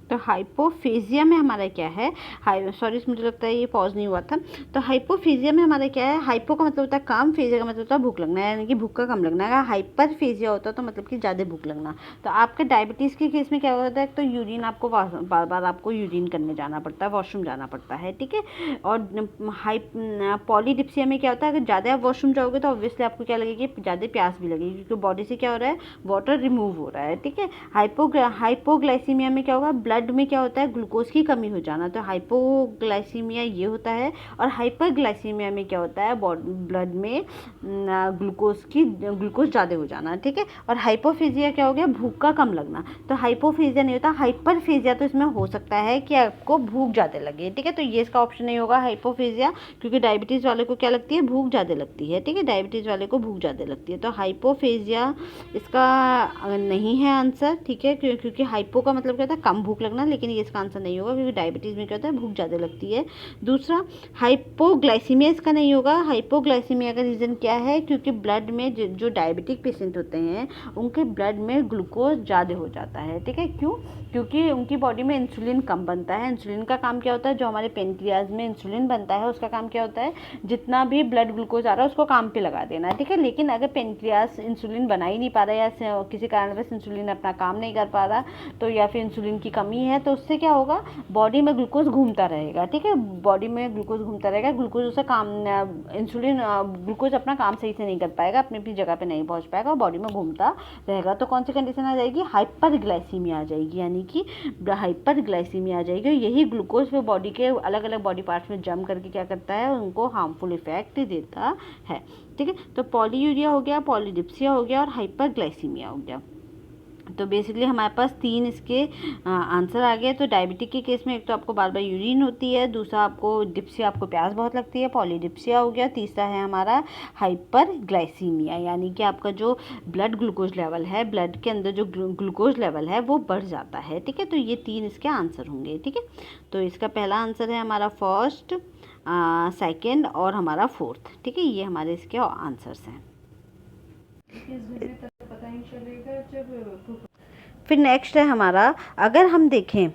तो हाइपोफेजिया में हमारा क्या है, सॉरी मुझे लगता है ये पॉज नहीं हुआ था। तो हाइपोफेजिया में हमारा क्या है, हाइपो का मतलब होता है कम, फेजिया का मतलब होता है भूख लगना, यानी कि भूख का कम लगना। अगर हाइपरफेजिया होता है तो मतलब कि ज़्यादा भूख लगना। तो आपके डायबिटीज़ के केस में क्या होता है, तो यूरिन आपको बार बार आपको यूरिन करने जाना पड़ता है, वॉशरूम जाना पड़ता है, ठीक है। और पॉलीडिप्सिया में क्या होता है, अगर ज़्यादा आप वॉशरूम जाओगे तो ऑब्वियसली आपको क्या लगेगी, ज़्यादा प्यास भी लगेगी, क्योंकि बॉडी से क्या हो रहा है, वाटर रिमूव हो रहा है, ठीक है। हाइपोग्लाइसीमिया में क्या होगा, ब्लड में क्या होता है, ग्लूकोज की कमी हो जाना। तो हाइपोग्लाइसीमिया ये होता है। और हाइपरग्लाइसीमिया में क्या होता है, ब्लड में ग्लूकोज ज़्यादा हो जाना, ठीक है। और हाइपोफेजिया क्या हो गया, भूख का कम लगना। तो हाइपोफेजिया नहीं होता, हाइपरफेजिया तो इसमें हो सकता है कि आपको भूख ज़्यादा लगे, ठीक है। तो ये इसका ऑप्शन नहीं होगा हाइपोफेजिया, क्योंकि डायबिटीज़ वाले को क्या लगती है, भूख ज़्यादा लगती है, ठीक है। डायबिटीज़ वाले को भूख ज़्यादा लगती है, तो हाइपोफेजिया इसका नहीं है आंसर, ठीक है। क्योंकि हाइपो का मतलब क्या होता है, कम भूख लगना, लेकिन ये इसका आंसर नहीं होगा, क्योंकि डायबिटीज़ में क्या होता है, भूख ज़्यादा लगती है। दूसरा हाइपोग्लाइसीमिया इसका नहीं होगा। हाइपोग्लाइसीमिया का रीज़न क्या है, क्योंकि ब्लड में जो डायबिटिक पेशेंट होते हैं उनके ब्लड में ग्लूकोज ज़्यादा हो जाता है, ठीक है। क्यों, क्योंकि उनकी बॉडी में इंसुलिन कम बनता है। इंसुलिन का काम क्या होता है, जो हमारे पेनक्रियाज में इंसुलिन बनता है उसका काम क्या होता है, जितना भी ब्लड ग्लूकोज आ रहा है उसको काम पे लगा देना, ठीक है। लेकिन अगर पेनक्रियाज इंसुलिन बना ही नहीं पा रहा, या किसी कारणवश इंसुलिन अपना काम नहीं कर पा रहा, तो या फिर इंसुलिन की कमी है, तो उससे क्या होगा, बॉडी में ग्लूकोज घूमता रहेगा, ठीक है। बॉडी में ग्लूकोज घूमता रहेगा, ग्लूकोज उससे काम, इंसुलिन ग्लूकोज अपना काम सही से नहीं कर पाएगा, अपनी अपनी जगह पे नहीं पहुंच पाएगा, बॉडी में घूमता रहेगा। तो कौन सी कंडीशन आ जाएगी, हाइपरग्लाइसीमिया आ जाएगी, यानी कि हाइपरग्लाइसीमिया आ जाएगी। यही ग्लूकोज पे बॉडी के अलग अलग बॉडी पार्ट्स में जम करके क्या करता है, उनको हार्मफुल इफेक्ट देता है, ठीक है। तो पॉलीयूरिया हो गया, पॉलीडिप्सिया हो गया, और हाइपरग्लाइसीमिया हो गया। तो बेसिकली हमारे पास 3 इसके आंसर आ गए। तो डायबिटिक के केस में एक तो आपको बार बार यूरिन होती है, दूसरा आपको डिप्सिया, आपको प्यास बहुत लगती है, पॉलीडिप्सिया हो गया, तीसरा है हमारा हाइपरग्लाइसीमिया, यानी कि आपका जो ब्लड ग्लूकोज लेवल है, ब्लड के अंदर जो ग्लूकोज लेवल है वो बढ़ जाता है, ठीक है। तो ये 3 इसके आंसर होंगे, ठीक है। तो इसका पहला आंसर है हमारा फर्स्ट, सेकेंड और हमारा फोर्थ, ठीक है। ये हमारे इसके आंसर्स हैं। पता नहीं चलेगा जब। फिर नेक्स्ट है हमारा, अगर हम देखें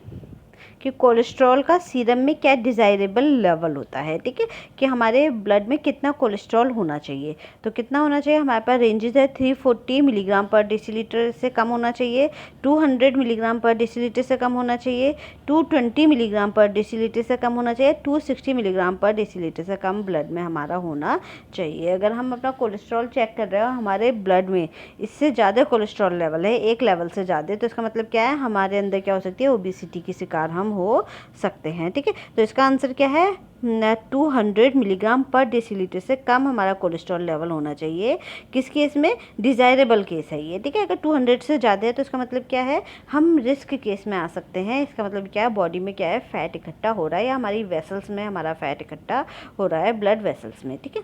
कि कोलेस्ट्रॉल का सीरम में क्या डिज़ायरेबल लेवल होता है, ठीक है, कि हमारे ब्लड में कितना कोलेस्ट्रॉल होना चाहिए। तो कितना होना चाहिए, हमारे पास रेंजेस है 340 मिलीग्राम पर डेसीलीटर से कम होना चाहिए, 200 मिलीग्राम पर डेसीलीटर से कम होना चाहिए, 220 मिलीग्राम पर डेसीलीटर से कम होना चाहिए, 260 मिलीग्राम पर डेसीलीटर से कम ब्लड में हमारा होना चाहिए। अगर हम अपना कोलेस्ट्रॉल चेक कर रहे हो हमारे ब्लड में इससे ज़्यादा कोलेस्ट्रॉल लेवल है, एक लेवल से ज़्यादा, तो इसका मतलब क्या है, हमारे अंदर क्या हो सकती है, ओबेसिटी की शिकार हम हो सकते हैं, ठीक है। तो इसका आंसर क्या है, 200 मिलीग्राम पर डेसीलीटर से कम हमारा कोलेस्ट्रॉल लेवल होना चाहिए। किस केस में, डिज़ायरेबल केस है ये, ठीक है। अगर 200 से ज़्यादा है तो इसका मतलब क्या है, हम रिस्क केस में आ सकते हैं। इसका मतलब क्या है, बॉडी में क्या है, फैट इकट्ठा हो रहा है या हमारी वेसल्स में हमारा फैट इकट्ठा हो रहा है, ब्लड वेसल्स में, ठीक है।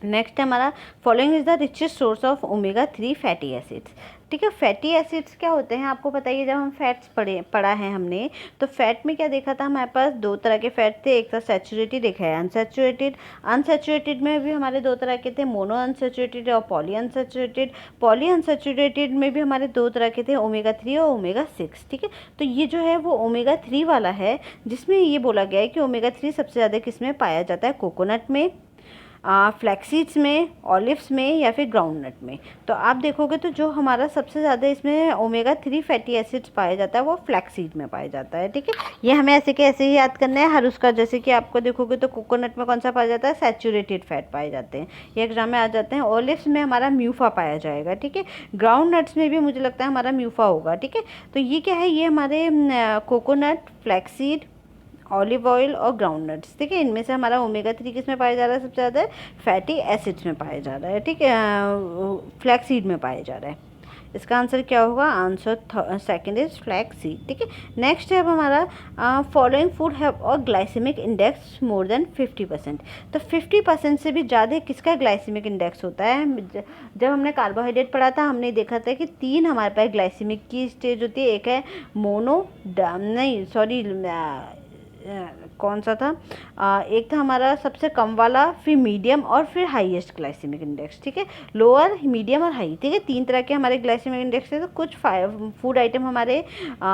नेक्स्ट है हमारा, following is the richest source of omega 3 fatty acids, ठीक है। फैटी एसिड्स क्या होते हैं आपको बताइए, जब हम फैट्स पढ़ा है हमने, तो फैट में क्या देखा था, हमारे पास दो तरह के फैट थे, एक था सैचुरेटेड, एक है अनसैचुरेटेड। अनसैचुरेटेड में भी हमारे दो तरह के थे, मोनो अनसैचुरेटेड और पॉली अनसैचुरेटेड। पॉली अनसैचुरेटेड में भी हमारे दो तरह के थे, ओमेगा 3 और ओमेगा 6, ठीक है। तो ये जो है वो ओमेगा 3 वाला है, जिसमें ये बोला गया है कि ओमेगा 3 सबसे ज़्यादा किस में पाया जाता है, कोकोनट में, फ्लैक्सीड्स में, ऑलिव्स में या फिर ग्राउंडनट में। तो आप देखोगे तो जो हमारा सबसे ज़्यादा इसमें ओमेगा 3 फैटी एसिड्स पाया जाता है वो फ्लैक्सीड में पाया जाता है, ठीक है। ये हमें ऐसे के ऐसे ही याद करना है हर उसका, जैसे कि आपको देखोगे तो कोकोनट में कौन सा पाया जाता है, सैचुरेटेड फैट पाए जाते हैं, ये एग्जाम में आ जाते हैं। ऑलिव्स में हमारा म्यूफा पाया जाएगा, ठीक है। ग्राउंड नट्स में भी मुझे लगता है हमारा म्यूफा होगा, ठीक है। तो ये क्या है, ये हमारे कोकोनट, फ्लैक्सीड, ऑलिव ऑयल और ग्राउंडनट्स, ठीक है, इनमें से हमारा ओमेगा 3 किस में पाया जा रहा है, सबसे ज़्यादा फैटी एसिड्स में पाया जा रहा है, ठीक है, फ्लैक्सीड में पाया जा रहा है। इसका आंसर क्या होगा, आंसर सेकंड इज फ्लैक्सीड, ठीक है। नेक्स्ट है अब हमारा, following food have a glycaemic index more than 50%। तो 50% से भी ज़्यादा किसका ग्लाइसेमिक इंडेक्स होता है। जब हमने कार्बोहाइड्रेट पढ़ा था हमने देखा था कि तीन हमारे पास ग्लाइसेमिक की स्टेज होती है, एक है मोनो, नहीं सॉरी, कौन सा था, एक था हमारा सबसे कम वाला, फिर मीडियम और फिर हाईएस्ट ग्लाइसेमिक इंडेक्स, ठीक है। लोअर, मीडियम और हाई, ठीक है, तीन तरह के हमारे ग्लाइसेमिक इंडेक्स थे। तो कुछ फूड आइटम हमारे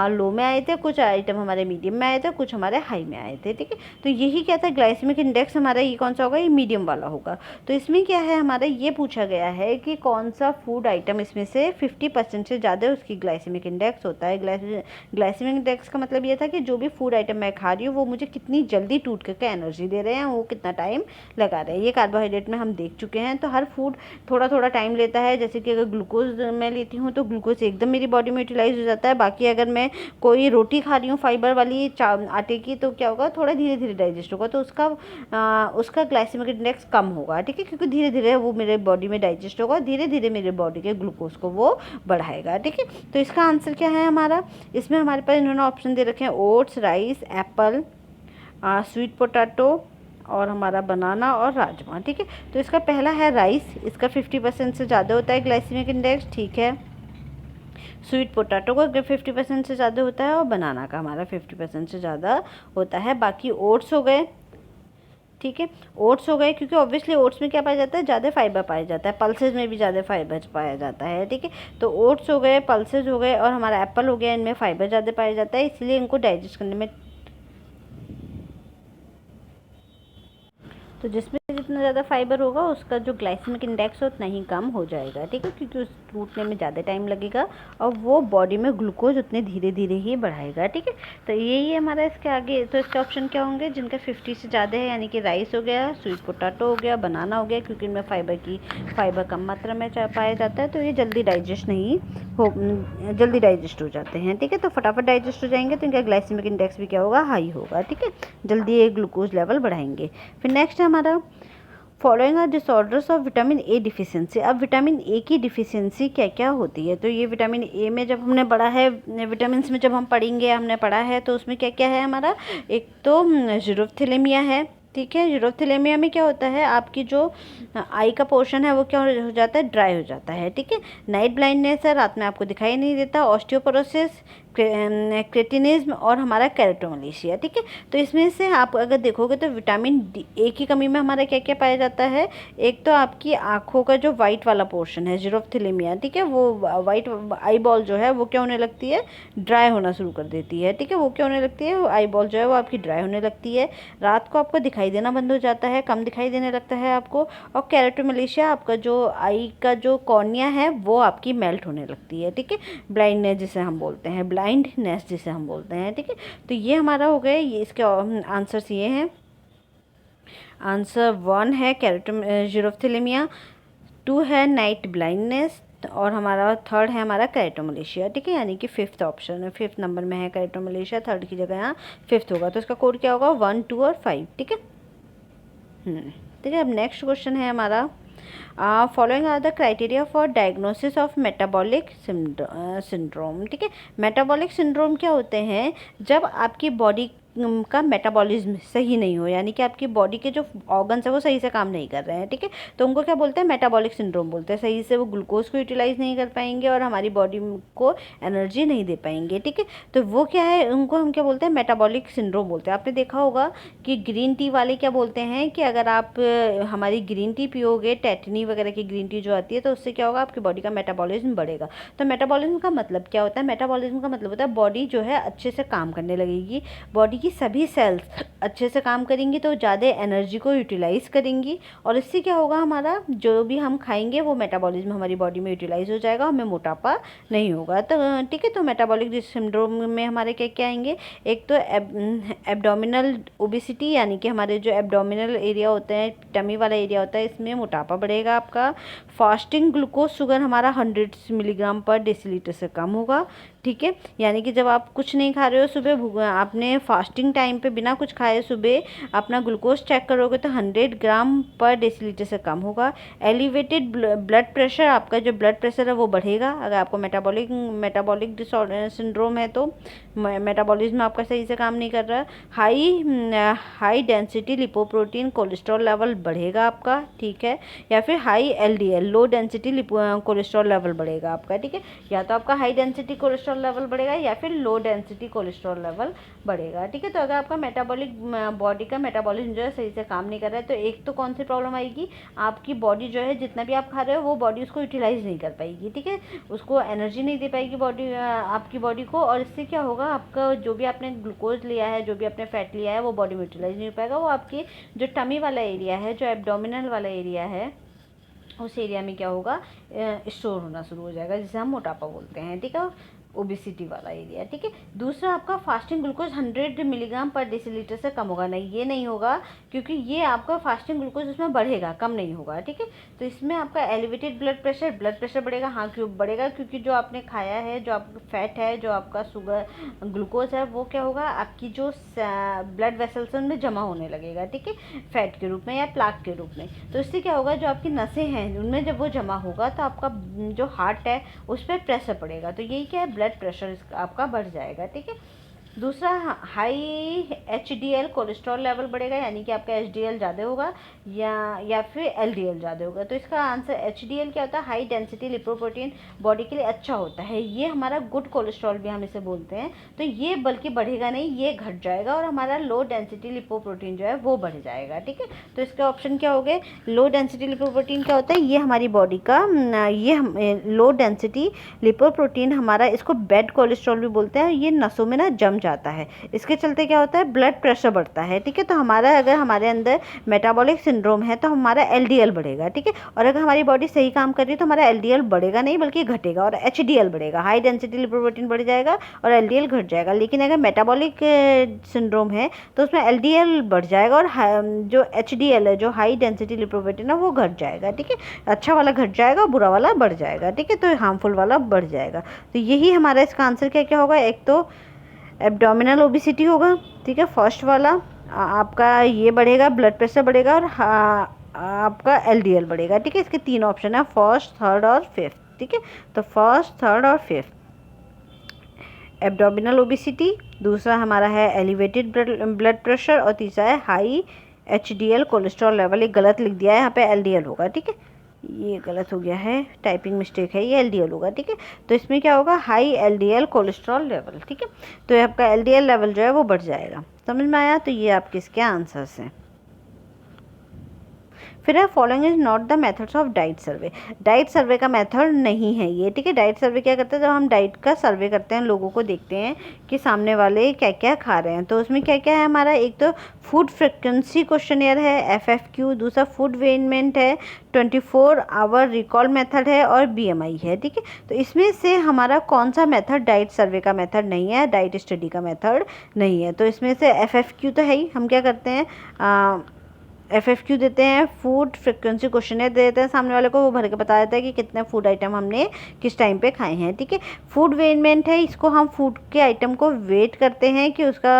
लो में आए थे, कुछ आइटम हमारे मीडियम में आए थे, कुछ हमारे हाई में आए थे, ठीक है। तो यही क्या था, ग्लाइसेमिक इंडेक्स हमारा ये कौन सा होगा, ये मीडियम वाला होगा। तो इसमें क्या है, हमारा ये पूछा गया है कि कौन सा फूड आइटम इसमें से 50% से ज़्यादा उसकी ग्लाइसेमिक इंडेक्स होता है। ग्लाइसेमिक इंडेक्स का मतलब ये था कि जो भी फूड आइटम मैं खा रही हूँ वो मुझे कितनी जल्दी टूट करके एनर्जी दे रहे हैं, वो कितना टाइम लगा रहे हैं। ये कार्बोहाइड्रेट में हम देख चुके हैं। तो हर फूड थोड़ा थोड़ा टाइम लेता है, जैसे कि अगर ग्लूकोज मैं लेती हूँ तो ग्लूकोज एकदम मेरी बॉडी में यूटिलाइज हो जाता है। बाकी अगर मैं कोई रोटी खा रही हूँ फाइबर वाली आटे की, तो क्या होगा, थोड़ा धीरे धीरे डाइजेस्ट होगा, तो उसका ग्लाइसेमिक इंडेक्स कम होगा, ठीक है, क्योंकि धीरे धीरे वो मेरे बॉडी में डाइजेस्ट होगा, धीरे धीरे मेरे बॉडी के ग्लूकोज को वो बढ़ाएगा, ठीक है। तो इसका आंसर क्या है हमारा, इसमें हमारे पास इन्होंने ऑप्शन दे रखे हैं, oats, rice, Apple, sweet potato और हमारा बनाना और राजमा, ठीक है। तो इसका पहला है राइस, इसका 50% से ज़्यादा होता है ग्लाइसेमिक इंडेक्स, ठीक है। स्वीट पोटैटो का 50% से ज़्यादा होता है और बनाना का हमारा 50% से ज़्यादा होता है। बाकी ओट्स हो गए, ठीक है, ओट्स हो गए, क्योंकि ऑब्वियसली ओट्स में क्या पाया जाता है, ज़्यादा फाइबर पाया जाता है, पल्सेज में भी ज़्यादा फाइबर पाया जाता है, ठीक है। तो ओट्स हो गए, पल्सेज हो गए और हमारा एप्पल हो गया, इनमें फाइबर ज़्यादा पाया जाता है, इसलिए इनको डाइजेस्ट करने में, तो जिसमें जितना ज़्यादा फाइबर होगा उसका जो ग्लाइसेमिक इंडेक्स है उतना ही कम हो जाएगा, ठीक है, क्योंकि उस टूटने में ज़्यादा टाइम लगेगा और वो बॉडी में ग्लूकोज उतने धीरे धीरे ही बढ़ाएगा, ठीक है। तो यही है हमारा इसके आगे। तो इसके ऑप्शन क्या होंगे, जिनका 50 से ज़्यादा है, यानी कि राइस हो गया, स्वीट पोटैटो हो गया, बनाना हो गया, क्योंकि इनमें फाइबर कम मात्रा में पाया जाता है, तो ये जल्दी डाइजेस्ट हो जाते हैं, ठीक है। तो फटाफट डाइजेस्ट हो जाएंगे, तो इनका ग्लाइसेमिक इंडेक्स भी क्या होगा, हाई होगा, ठीक है, जल्दी ये ग्लूकोज लेवल बढ़ाएंगे। फिर नेक्स्ट है हमारा, following are disorders of vitamin A deficiency. अब विटामिन ए की डिफिशियंसी क्या क्या होती है, तो ये विटामिन ए में जब हमने पढ़ा है, विटामिन में जब हम पढ़ेंगे, हमने पढ़ा है, तो उसमें क्या क्या है हमारा, एक तो ज़ीरोफ्थिलेमिया है, ठीक है। यूरोथेलेमिया में क्या होता है, आपकी जो आई का पोर्शन है वो क्या हो जाता है, ड्राई हो जाता है, ठीक है। नाइट ब्लाइंडनेस है, रात में आपको दिखाई नहीं देता। ऑस्टियोपोरोसिस, क्रेटिनिज्म और हमारा केराटोमलेशिया, ठीक है। तो इसमें से आप अगर देखोगे तो विटामिन डी ए की कमी में हमारा क्या क्या पाया जाता है। एक तो आपकी आँखों का जो वाइट वाला पोर्शन है जीरोफ्थिलेमिया, ठीक है, वो वाइट आई बॉल जो है वो क्या होने लगती है, ड्राई होना शुरू कर देती है, ठीक है। वो क्या होने लगती है, आई बॉल जो है वो आपकी ड्राई होने लगती है, रात को आपको दिखाई देना बंद हो जाता है, कम दिखाई देने लगता है आपको। और केराटोमलेशिया आपका जो आई का जो कॉर्निया है वो आपकी मेल्ट होने लगती है, ठीक है। ब्लाइंडनेस जिसे हम बोलते हैं, ब्लाइंडनेस जिसे हम बोलते हैं, ठीक है। तो ये हमारा हो गया, ये इसके आंसर्स ये हैं। आंसर 1 है जीरोफ्थिलेमिया, 2 है नाइट ब्लाइंडनेस, और हमारा 3rd है हमारा केराटोमलेशिया, ठीक है। यानी कि 5th ऑप्शन है, 5th नंबर में है केराटोमलेशिया, 3rd की जगह यहाँ 5th होगा। तो इसका कोड क्या होगा, 1, 2 और 5, ठीक है। ठीक है। अब नेक्स्ट क्वेश्चन है हमारा, following are the criteria for diagnosis of metabolic syndrome, ठीक है। मेटाबॉलिक सिंड्रोम क्या होते हैं, जब आपकी बॉडी का मेटाबॉलिज्म सही नहीं हो, यानी कि आपकी बॉडी के जो ऑर्गन्स है वो सही से काम नहीं कर रहे हैं, ठीक है। तो उनको क्या बोलते हैं, मेटाबॉलिक सिंड्रोम बोलते हैं। सही से वो ग्लूकोज को यूटिलाइज नहीं कर पाएंगे और हमारी बॉडी को एनर्जी नहीं दे पाएंगे, ठीक है। तो वो क्या है, उनको हम क्या बोलते हैं, मेटाबॉलिक सिंड्रोम बोलते हैं। आपने देखा होगा कि ग्रीन टी वाले क्या बोलते हैं कि अगर आप हमारी ग्रीन टी पियोगे, टेटनी वगैरह की ग्रीन टी जो आती है, तो उससे क्या होगा, आपकी बॉडी का मेटाबॉलिज्म बढ़ेगा। तो मेटाबॉलिज्म का मतलब क्या होता है, मेटाबॉलिज्म का मतलब होता है बॉडी जो है अच्छे से काम करने लगेगी, बॉडी की सभी सेल्स अच्छे से काम करेंगी, तो ज़्यादा एनर्जी को यूटिलाइज करेंगी, और इससे क्या होगा, हमारा जो भी हम खाएंगे वो मेटाबॉलिज्म हमारी बॉडी में यूटिलाइज हो जाएगा, हमें मोटापा नहीं होगा। तो ठीक है। तो मेटाबॉलिक सिंड्रोम में हमारे क्या क्या आएंगे, एक तो एब्डोमिनल ओबेसिटी, यानी कि हमारे जो एब्डोमिनल एरिया होते हैं, टमी वाला एरिया होता है, इसमें मोटापा बढ़ेगा आपका। फास्टिंग ग्लूकोज शुगर हमारा 100 मिलीग्राम पर डेसीलीटर से कम होगा, ठीक है। यानी कि जब आप कुछ नहीं खा रहे हो, सुबह आपने फास्टिंग टाइम पे बिना कुछ खाए सुबह अपना ग्लूकोज चेक करोगे तो 100 ग्राम पर डेसीलीटर से कम होगा। एलिवेटेड ब्लड प्रेशर, आपका जो ब्लड प्रेशर है वो बढ़ेगा अगर आपको मेटाबॉलिक डिसऑर्डर सिंड्रोम है, तो मेटाबॉलिज्म आपका सही से काम नहीं कर रहा। High density lipoprotein cholesterol level बढ़ेगा आपका, ठीक है। या फिर high LDL low density cholesterol level बढ़ेगा आपका, ठीक है। या तो आपका हाई डेंसिटी कोलेस्ट्रॉल लेवल बढ़ेगा या फिर लो डेंसिटी कोलेस्ट्रॉल लेवल बढ़ेगा, ठीक है। तो अगर आपका मेटाबॉलिक बॉडी का मेटाबॉलिज्म जो है सही से काम नहीं कर रहा है, तो एक तो कौन सी प्रॉब्लम आएगी, आपकी बॉडी जो है जितना भी आप खा रहे हो वो बॉडी उसको यूटिलाइज नहीं कर पाएगी, ठीक है। उसको एनर्जी नहीं दे पाएगी बॉडी, आपकी बॉडी को, और इससे क्या होगा, आपका जो भी आपने ग्लूकोज लिया है, जो भी आपने फैट लिया है, वो बॉडी में यूटिलाइज नहीं हो पाएगा। वो आपकी जो टमी वाला एरिया है, जो एब्डोमिनल वाला एरिया है, उस एरिया में क्या होगा, स्टोर होना शुरू हो जाएगा, जिसे हम मोटापा बोलते हैं, ठीक है। ओबेसिटी वाला एरिया, ठीक है। दूसरा आपका फास्टिंग ग्लूकोज 100 मिलीग्राम पर डेसीलीटर से कम होगा, नहीं ये नहीं होगा, क्योंकि ये आपका फास्टिंग ग्लूकोज उसमें बढ़ेगा, कम नहीं होगा, ठीक है। तो इसमें आपका एलिवेटेड ब्लड प्रेशर बढ़ेगा। हाँ, क्यों बढ़ेगा, क्योंकि जो आपने खाया है, जो आपका फैट है, जो आपका शुगर ग्लूकोज है, वो क्या होगा, आपकी जो ब्लड वेसल्स हैं उनमें जमा होने लगेगा, ठीक है, फैट के रूप में या प्लाक के रूप में। तो इससे क्या होगा, जो आपकी नसें हैं उनमें जब वो जमा होगा तो आपका जो हार्ट है उस पर प्रेशर पड़ेगा, तो यही क्या है, ब्लड प्रेशर आपका बढ़ जाएगा, ठीक है। दूसरा, हाई HDL कोलेस्ट्रॉल लेवल बढ़ेगा, यानी कि आपका HDL ज़्यादा होगा या फिर LDL ज़्यादा होगा। तो इसका आंसर HDL क्या होता है, हाई डेंसिटी लिपोप्रोटीन, बॉडी के लिए अच्छा होता है, ये हमारा गुड कोलेस्ट्रॉल भी हम इसे बोलते हैं। तो ये बल्कि बढ़ेगा नहीं, ये घट जाएगा, और हमारा लो डेंसिटी लिपोप्रोटीन जो है वो बढ़ जाएगा, ठीक है। तो इसका ऑप्शन क्या हो गए, लो डेंसिटी लिपोप्रोटीन क्या होता है, ये हमारी बॉडी का ये लो डेंसिटी लिपोप्रोटीन हमारा, इसको बैड कोलेस्ट्रॉल भी बोलते हैं, ये नसों में ना जम जाता है, इसके चलते क्या होता है, ब्लड प्रेशर बढ़ता है, ठीक है। तो हमारा अगर हमारे अंदर मेटाबॉलिक सिंड्रोम है तो हमारा LDL बढ़ेगा, ठीक है। और अगर हमारी बॉडी सही काम कर रही है तो हमारा LDL बढ़ेगा नहीं बल्कि घटेगा, और HDL बढ़ेगा, हाई डेंसिटी लिपोप्रोटीन बढ़ जाएगा और LDL घट जाएगा। लेकिन अगर मेटाबॉलिक सिंड्रोम है तो उसमें LDL बढ़ जाएगा और जो HDL है, जो हाई डेंसिटी लिपोप्रोटीन है, वो घट जाएगा, ठीक है। अच्छा वाला घट जाएगा, बुरा वाला बढ़ जाएगा, ठीक है। तो हार्मफुल वाला बढ़ जाएगा। तो यही हमारा इसका आंसर क्या क्या होगा, एक तो एब्डोमिनल ओबेसिटी होगा, ठीक है, फर्स्ट वाला आपका ये बढ़ेगा, ब्लड प्रेशर बढ़ेगा, और आपका LDL बढ़ेगा, ठीक है। इसके 3 ऑप्शन है, फर्स्ट, थर्ड और फिफ्थ, ठीक है। तो फर्स्ट, थर्ड और फिफ्थ, एब्डोमिनल ओबेसिटी, दूसरा हमारा है एलिवेटेड ब्लड प्रेशर, और तीसरा है हाई HDL कोलेस्ट्रॉल लेवल। एक गलत लिख दिया है यहाँ पे, LDL होगा, ठीक है। ये गलत हो गया है, टाइपिंग मिस्टेक है, ये LDL होगा, ठीक है। तो इसमें क्या होगा, हाई LDL कोलेस्ट्रॉल लेवल, ठीक है। तो आपका LDL लेवल जो है वो बढ़ जाएगा। समझ में आया? तो ये आपके इसके आंसर्स हैं। फिर है following is not the methods of diet survey. Diet survey का मेथड नहीं है ये, ठीक है। डाइट सर्वे क्या करते हैं, जब हम डाइट का सर्वे करते हैं, लोगों को देखते हैं कि सामने वाले क्या क्या खा रहे हैं, तो उसमें क्या क्या है हमारा, एक तो फूड फ्रिक्वेंसी क्वेश्चनियर है FFQ, दूसरा फूड वेनमेंट है, 24 आवर रिकॉल मेथड है, और BMI है, ठीक है। तो इसमें से हमारा कौन सा मेथड डाइट सर्वे का मेथड नहीं है, डाइट स्टडी का मेथड नहीं है। तो इसमें से FFQ तो है ही, हम क्या करते हैं FFQ देते हैं, फूड फ्रिक्वेंसी क्वेश्चनर दे देते हैं सामने वाले को, वो भर के बता देता है कि कितने फूड आइटम हमने किस टाइम पे खाए हैं, ठीक है। फूड वेनमेंट है, इसको हम फूड के आइटम को वेट करते हैं कि उसका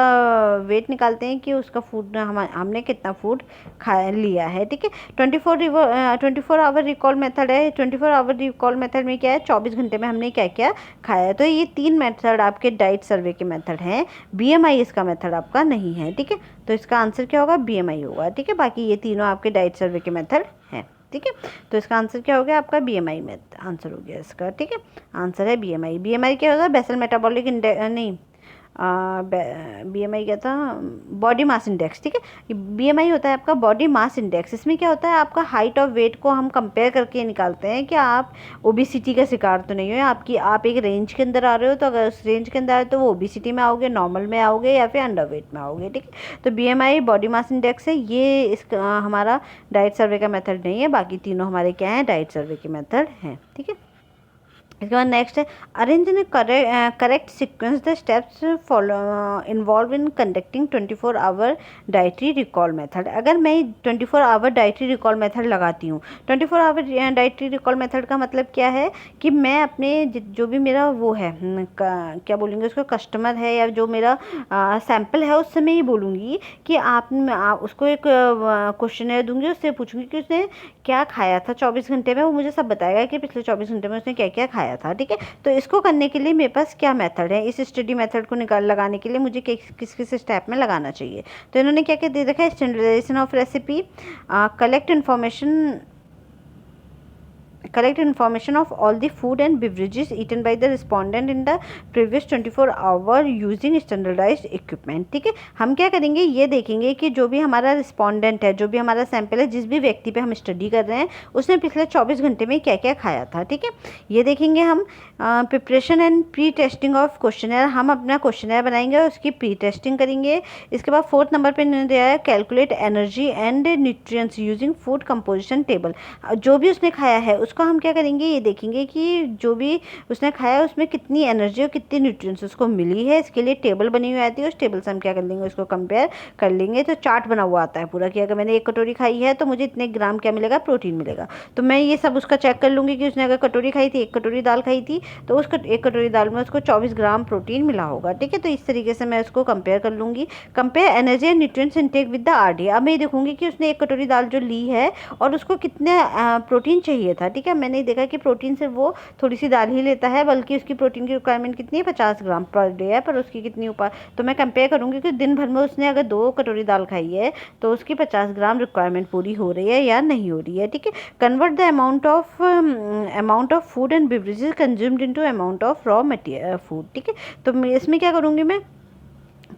वेट निकालते हैं कि उसका फूड हमने कितना फूड खाया लिया है, ठीक है। 24 आवर रिकॉल मेथड है। 24 आवर रिकॉल मेथड में क्या है, 24 घंटे में हमने क्या क्या खाया है। तो ये 3 मेथड आपके डाइट सर्वे के मेथड हैं। BMI इसका मेथड आपका नहीं है, ठीक है। तो इसका आंसर क्या होगा, BMI होगा, ठीक है। बाकी ये तीनों आपके डाइट सर्वे के मेथड हैं, ठीक है। तो इसका आंसर क्या हो गया आपका, BMI में आंसर हो गया इसका, ठीक है। आंसर है BMI। BMI क्या होगा, बेसल मेटाबॉलिक इंडेक्स, नहीं BMI क्या था, बॉडी मास इंडेक्स, ठीक है। BMI होता है आपका बॉडी मास इंडेक्स। इसमें क्या होता है, आपका हाइट और वेट को हम कंपेयर करके निकालते हैं कि आप ओबेसिटी का शिकार तो नहीं हो, आप एक रेंज के अंदर आ रहे हो। तो अगर उस रेंज के अंदर आए तो वो ओबेसिटी में आओगे, नॉर्मल में आओगे, या फिर अंडर वेट में आओगे, ठीक है। तो BMI बॉडी मास इंडेक्स है, ये इसका हमारा डाइट सर्वे का मेथड नहीं है। बाकी तीनों हमारे क्या हैं, डाइट सर्वे के मेथड हैं, ठीक है। इसके बाद नेक्स्ट है, arrange in correct sequence the steps follow involve in conducting 24 hour dietary recall method. अगर मैं 24 आवर डाइटरी रिकॉल मेथड लगाती हूँ, 24 आवर डाइटरी रिकॉल मेथड का मतलब क्या है कि मैं अपने जो भी मेरा वो है, क्या बोलेंगे उसको, कस्टमर है या जो मेरा सैम्पल है, उससे मैं ये बोलूँगी कि आप उसको एक क्वेश्चन दूँगी, उससे पूछूंगी कि उसने क्या खाया था 24 घंटे में। वो मुझे सब बताएगा कि पिछले 24 घंटे में उसने क्या क्या खाया था, ठीक है। तो इसको करने के लिए मेरे पास क्या मेथड है, इस स्टडी मेथड को लगाने के लिए मुझे किस किस स्टेप में लगाना चाहिए। तो इन्होंने क्या क्या दे रखा है, standardization of recipe, collect information of all the food and beverages eaten by the respondent in the previous 24 hour using standardized equipment, ठीक है। हम क्या करेंगे, ये देखेंगे कि जो भी हमारा रिस्पोंडेंट है, जो भी हमारा सैंपल है, जिस भी व्यक्ति पे हम स्टडी कर रहे हैं, उसने पिछले 24 घंटे में क्या क्या खाया था, ठीक है। ये देखेंगे हम। Preparation and pre testing of questionnaire, हम अपना क्वेश्चनर बनाएंगे और उसकी प्री टेस्टिंग करेंगे। इसके बाद 4th नंबर पर इन्होंने दिया है, calculate energy and nutrients using food composition table. जो भी उसने खाया है उसको हम क्या करेंगे, ये देखेंगे कि जो भी उसने खाया उसमें कितनी एनर्जी और कितनी न्यूट्रिएंट्स उसको मिली है। इसके लिए टेबल बनी हुई आती है, उस टेबल से हम क्या कर लेंगे, उसको कंपेयर कर लेंगे। तो चार्ट बना हुआ आता है पूरा कि अगर मैंने 1 कटोरी खाई है तो मुझे इतने ग्राम क्या मिलेगा, प्रोटीन मिलेगा। तो मैं ये सब उसका चेक कर लूँगी कि उसने अगर कटोरी खाई थी, 1 कटोरी दाल खाई थी, तो उस 1 कटोरी दाल में उसको 24 ग्राम प्रोटीन मिला होगा, ठीक है। तो इस तरीके से मैं उसको कंपेयर कर लूँगी। Compare energy and nutrients intake with the RDA। अब मैं देखूँगी कि उसने 1 कटोरी दाल जो ली है और उसको कितने प्रोटीन चाहिए था, ठीक है। मैंने देखा कि प्रोटीन सिर्फ वो थोड़ी सी दाल ही लेता है, बल्कि उसकी प्रोटीन की रिक्वायरमेंट कितनी है, 50 ग्राम पर डे है, पर उसकी कितनी ऊपर। तो मैं कंपेयर करूँगी कि दिन भर में उसने अगर 2 कटोरी दाल खाई है तो उसकी 50 ग्राम रिक्वायरमेंट पूरी हो रही है या नहीं हो रही है, ठीक है। Convert the amount of food and beverages consumed into amount of raw material food, ठीक है। तो इसमें क्या करूँगी मैं,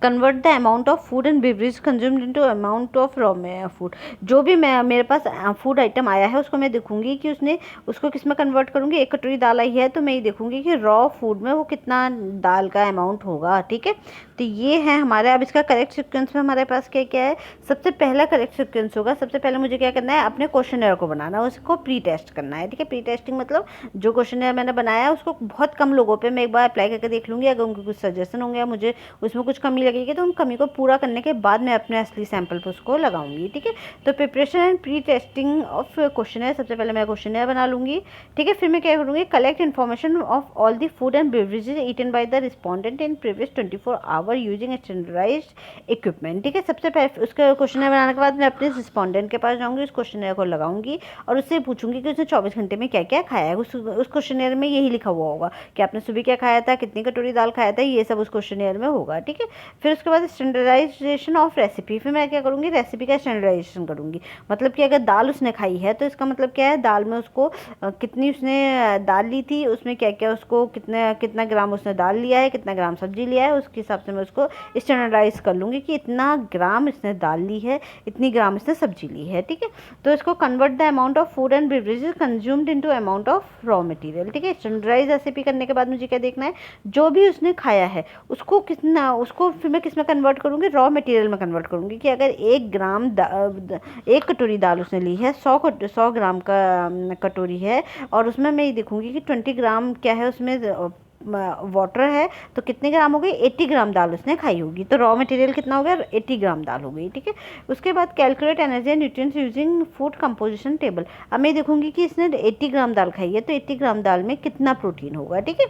convert the amount of food and beverage consumed into amount of raw food. जो भी मेरे पास फूड आइटम आया है उसको मैं देखूंगी कि उसने उसको किस में कन्वर्ट करूंगी। 1 कटोरी दाल आई है तो मैं ये देखूंगी कि रॉ फूड में वो कितना दाल का अमाउंट होगा, ठीक है। तो ये है हमारे। अब इसका करेक्ट सीक्वेंस में हमारे पास क्या क्या है, सबसे पहला करेक्ट सीक्वेंस होगा, सबसे पहले मुझे क्या करना है, अपने क्वेश्चनर को बनाना है, उसको प्री टेस्ट करना है, ठीक है। प्री टेस्टिंग मतलब जो क्वेश्चनर मैंने बनाया है उसको बहुत कम लोगों पे मैं एक बार अप्लाई करके देख लूँगी। अगर उनके कुछ सजेशन होंगे, मुझे उसमें कुछ कमी लगेगी तो उन कमी को पूरा करने के बाद मैं अपने असली सैंपल पर उसको लगाऊंगी, ठीक है। तो preparation and pre testing of questionnaire, सबसे पहले मैं क्वेश्चनर बना लूँगी, ठीक है। फिर मैं क्या करूँगी, collect information of all the food and beverages eaten by the respondent in previous 24 hour using standardized equipment, ठीक है। सबसे पहले उसका क्वेश्चनर बनाने के बाद मैं अपने रिस्पोंडेंट के पास जाऊँगी, उस क्वेश्चनर को लगाऊंगी और उससे पूछूंगी कि उसने 24 घंटे में क्या क्या खाया है। उस क्वेश्चनर में यही लिखा हुआ होगा कि आपने सुबह क्या खाया था, कितनी कटोरी दाल खाया था, ये सब उस क्वेश्चनर में होगा, ठीक है। फिर उसके बाद स्टैंडर्डाइजेशन ऑफ रेसिपी, फिर मैं क्या करूँगी, रेसिपी का स्टैंडर्डाइजेशन करूँगी। मतलब कि अगर दाल उसने खाई है तो इसका मतलब क्या है, दाल में उसको कितनी उसने दाल ली थी, उसमें क्या क्या उसको कितना ग्राम उसने दाल लिया है, कितना ग्राम सब्जी लिया है, उसके हिसाब से मैं उसको स्टैंडर्डाइज कर लूँगी कि इतना ग्राम इसने दाल ली है, इतनी ग्राम इसने सब्जी ली है, ठीक है। तो इसको convert the amount of food and beverages consumed into amount of raw material, ठीक है। स्टैंडर्डाइज रेसिपी करने के बाद मुझे क्या देखना है, जो भी उसने खाया है उसको कितना, उसको फिर मैं किस में कन्वर्ट करूँगी, रॉ मटेरियल में कन्वर्ट करूँगी। कि अगर 1 कटोरी दाल उसने ली है, 100 ग्राम का कटोरी है, और उसमें मैं ये देखूँगी कि 20 ग्राम क्या है उसमें वाटर है, तो कितने ग्राम हो गई, 80 ग्राम दाल उसने खाई होगी। तो रॉ मटेरियल कितना हो गया, 80 ग्राम दाल हो गई, ठीक है। उसके बाद calculate energy and nutrients using food composition table. अब मैं देखूंगी कि इसने 80 ग्राम दाल खाई है, तो 80 ग्राम दाल में कितना प्रोटीन होगा, ठीक है।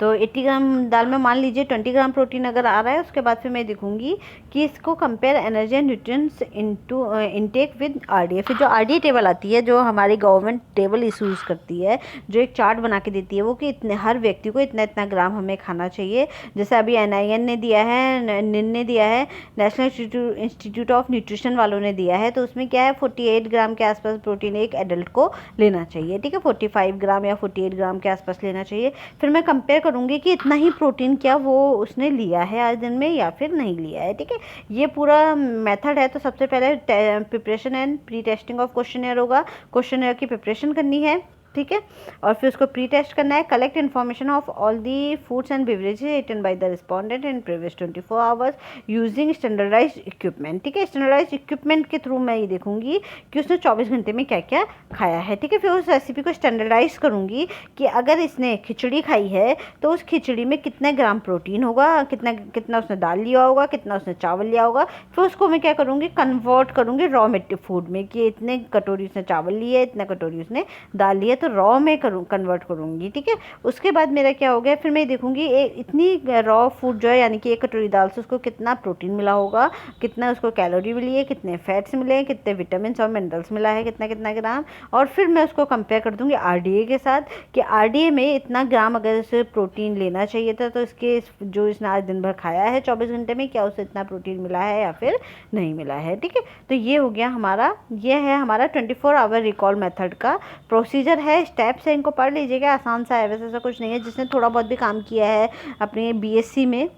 तो 80 ग्राम दाल में मान लीजिए 20 ग्राम प्रोटीन अगर आ रहा है। उसके बाद फिर मैं देखूंगी कि इसको compare energy and nutrients intake with RDA. फिर जो आरडीए टेबल आती है, जो हमारी गवर्नमेंट टेबल इशूज़ करती है, जो एक चार्ट बना के देती है, वो कि इतने हर व्यक्ति को इतना इतना ग्राम हमें खाना चाहिए। जैसे अभी NIN ने दिया है, निन ने दिया है, नेशनल इंस्टीट्यूट ऑफ न्यूट्रिशन वालों ने दिया है। तो उसमें क्या है, 48 ग्राम के आसपास प्रोटीन एक एडल्ट को लेना चाहिए, ठीक है। 45 ग्राम या 48 ग्राम के आसपास लेना चाहिए। फिर मैं कंपेयर करूँगी कि इतना ही प्रोटीन क्या वो उसने लिया है आज दिन में या फिर नहीं लिया है, ठीक है। ये पूरा मेथड है। तो सबसे पहले preparation and pre testing of questionnaire होगा, क्वेश्चनर की प्रिपरेशन करनी है, ठीक है। और फिर उसको प्री टेस्ट करना है। Collect information of all the foods and beverages eaten by the respondent in previous 24 hours using standardized equipment, ठीक है। स्टैंडर्डाइज्ड इक्विपमेंट के थ्रू मैं ये देखूंगी कि उसने 24 घंटे में क्या क्या खाया है, ठीक है। फिर उस रेसिपी को स्टैंडर्डाइज करूंगी कि अगर इसने खिचड़ी खाई है तो उस खिचड़ी में कितने ग्राम प्रोटीन होगा, कितना उसने दाल लिया होगा, कितना उसने चावल लिया होगा। फिर उसको मैं क्या करूँगी, कन्वर्ट करूँगी रॉ मेटेरियल फूड में, कि इतने कटोरी उसने चावल लिए, इतना कटोरी उसने दाल लिया, तो रॉ में कन्वर्ट करूँगी, ठीक है। उसके बाद मेरा क्या हो गया, फिर मैं देखूँगी इतनी रॉ फूड जो है, यानी कि 1 कटोरी दाल से उसको कितना प्रोटीन मिला होगा, कितना उसको कैलोरी मिली है, कितने फैट्स मिले, कितने विटामिन और मिनरल्स मिला है, कितना कितना ग्राम। और फिर मैं उसको कंपेयर कर दूँगी आरडीए के साथ कि आरडीए में इतना ग्राम अगर उसे प्रोटीन लेना चाहिए था, तो इसके जो इसने आज दिन भर खाया है 24 घंटे में, क्या उसे इतना प्रोटीन मिला है या फिर नहीं मिला है, ठीक है। तो ये हो गया हमारा, ये है हमारा 24 आवर रिकॉल मेथड का प्रोसीजर है। स्टेप्स है, इनको पढ़ लीजिएगा, आसान सा है, वैसे ऐसा कुछ नहीं है। जिसने थोड़ा बहुत भी काम किया है अपने BSc में,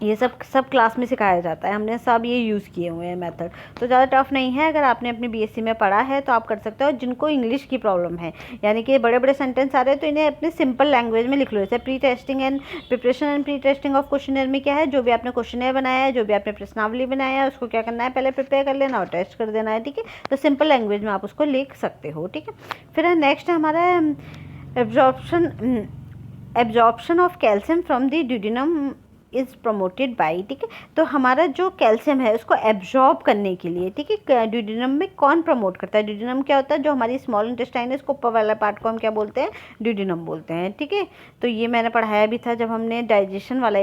ये सब क्लास में सिखाया जाता है, हमने सब ये यूज़ किए हुए हैं मेथड। तो ज़्यादा टफ नहीं है, अगर आपने अपने BSc में पढ़ा है तो आप कर सकते हो। जिनको इंग्लिश की प्रॉब्लम है, यानी कि बड़े बड़े सेंटेंस आ रहे हैं, तो इन्हें अपने सिंपल लैंग्वेज में लिख लो। जैसे pre testing and preparation and pre testing of questionnaire में क्या है, जो भी आपने क्वेश्चनर बनाया है, जो भी आपने प्रश्नावली बनाया है, उसको क्या करना है, पहले प्रिपेयर कर लेना और टेस्ट कर देना है, ठीक है। तो सिंपल लैंग्वेज में आप उसको लिख सकते हो, ठीक है। फिर नेक्स्ट हमारा absorption of calcium from the duodenum is promoted by, ठीक है। तो हमारा जो कैल्शियम है उसको एब्जॉर्ब करने के लिए, ठीक है, ड्यूडेनम में कौन प्रमोट करता है, ड्यूडेनम क्या होता है, जो हमारी स्मॉल इंटेस्टाइन है, इसको ऊपर वाला पार्ट को हम क्या बोलते हैं, ड्यूडेनम बोलते हैं, ठीक है। तो ये मैंने पढ़ाया भी था जब हमने डाइजेशन वाला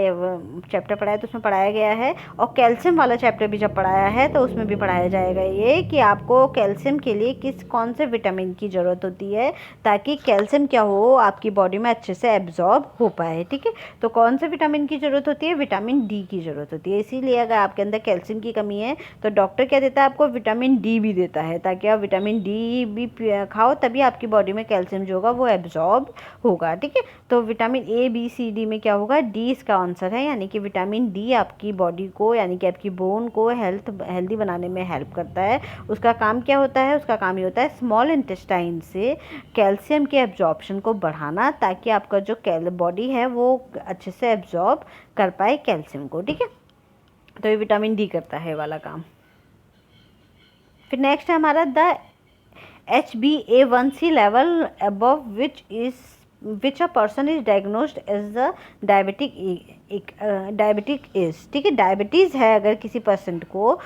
चैप्टर पढ़ाया, तो उसमें पढ़ाया गया है। और कैल्शियम वाला चैप्टर भी जब पढ़ाया है तो उसमें भी पढ़ाया जाएगा ये, कि आपको कैल्शियम के लिए कौन से विटामिन की ज़रूरत होती है, ताकि कैल्शियम क्या हो, आपकी बॉडी में अच्छे से एब्जॉर्ब हो पाए, ठीक है। तो कौन से विटामिन की ज़रूरत होती है, विटामिन डी की ज़रूरत होती है। इसीलिए अगर आपके अंदर कैल्शियम की कमी है तो डॉक्टर क्या देता है, आपको विटामिन डी भी देता है, ताकि आप विटामिन डी भी खाओ, तभी आपकी बॉडी में कैल्शियम जो होगा वो एब्जॉर्ब होगा, ठीक है। तो vitamin A, B, C, D में क्या होगा, डी इसका आंसर है, यानी कि विटामिन डी आपकी बॉडी को, यानी कि आपकी बोन को हेल्दी बनाने में हेल्प करता है। उसका काम क्या होता है, उसका काम ये होता है स्मॉल इंटेस्टाइन से कैल्शियम के एब्जॉर्प्शन को बढ़ाना, ताकि आपका जो बॉडी है वो अच्छे से एब्जॉर्ब कर पाए कैल्शियम को, ठीक है। तो ये विटामिन डी करता है वाला काम। फिर नेक्स्ट है हमारा the HbA1c level above which a person is diagnosed as the diabetic is, ठीक है। डायबिटीज़ है अगर किसी पर्सन को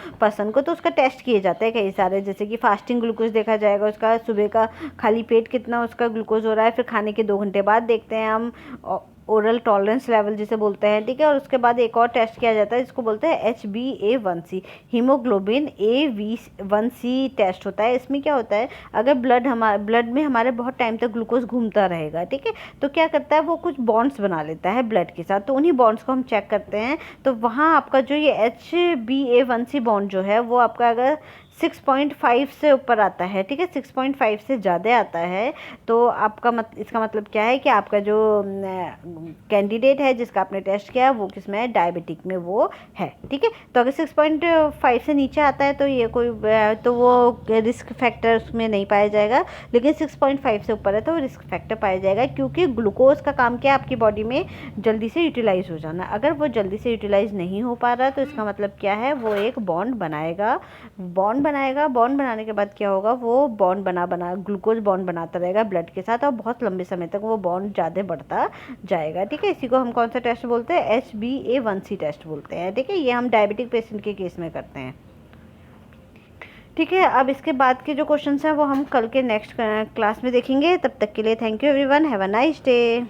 तो उसका टेस्ट किए जाते हैं कई सारे, जैसे कि फास्टिंग ग्लूकोज देखा जाएगा, उसका सुबह का खाली पेट कितना उसका ग्लूकोज हो रहा है, फिर खाने के 2 घंटे बाद देखते हैं हम, ओरल टॉलरेंस लेवल जिसे बोलते हैं, ठीक है। और उसके बाद एक और टेस्ट किया जाता है जिसको बोलते हैं HbA1c, हीमोग्लोबिन A1c टेस्ट होता है। इसमें क्या होता है, अगर ब्लड में हमारे बहुत टाइम तक ग्लूकोज घूमता रहेगा, ठीक है, तो क्या करता है वो कुछ बॉन्ड्स बना लेता है ब्लड के साथ, तो उन्हीं बॉन्ड्स को हम चेक करते हैं। तो वहाँ आपका जो ये HbA1c बॉन्ड जो है वो आपका अगर 6.5 से ऊपर आता है, ठीक है, 6.5 से ज़्यादा आता है, तो आपका इसका मतलब क्या है कि आपका जो कैंडिडेट है जिसका आपने टेस्ट किया वो किसमें है, डायबिटिक में वो है, ठीक है। तो अगर 6.5 से नीचे आता है तो ये कोई तो वो रिस्क फैक्टर उसमें नहीं पाया जाएगा, लेकिन 6.5 से ऊपर है तो रिस्क फैक्टर पाया जाएगा, क्योंकि ग्लूकोज का काम क्या है आपकी बॉडी में जल्दी से यूटिलाइज हो जाना। अगर वो जल्दी से यूटिलाइज नहीं हो पा रहा तो इसका मतलब क्या है, वो एक बॉन्ड बनाएगा, बॉन्ड बनाने के बाद क्या होगा, वो बॉन्ड बना ग्लूकोज बॉन्ड बनाता रहेगा ब्लड के साथ और बहुत लंबे समय तक वो बॉन्ड ज़्यादा बढ़ता जाएगा, ठीक है। इसी को हम कौन सा टेस्ट बोलते हैं, HbA1c टेस्ट बोलते हैं, ठीक है। ये हम डायबिटिक पेशेंट के केस में करते हैं, ठीक है। अब इसके बाद के जो क्वेश्चंस हैं वो हम कल के नेक्स्ट क्लास में देखेंगे। तब तक के लिए thank you everyone, have a nice day.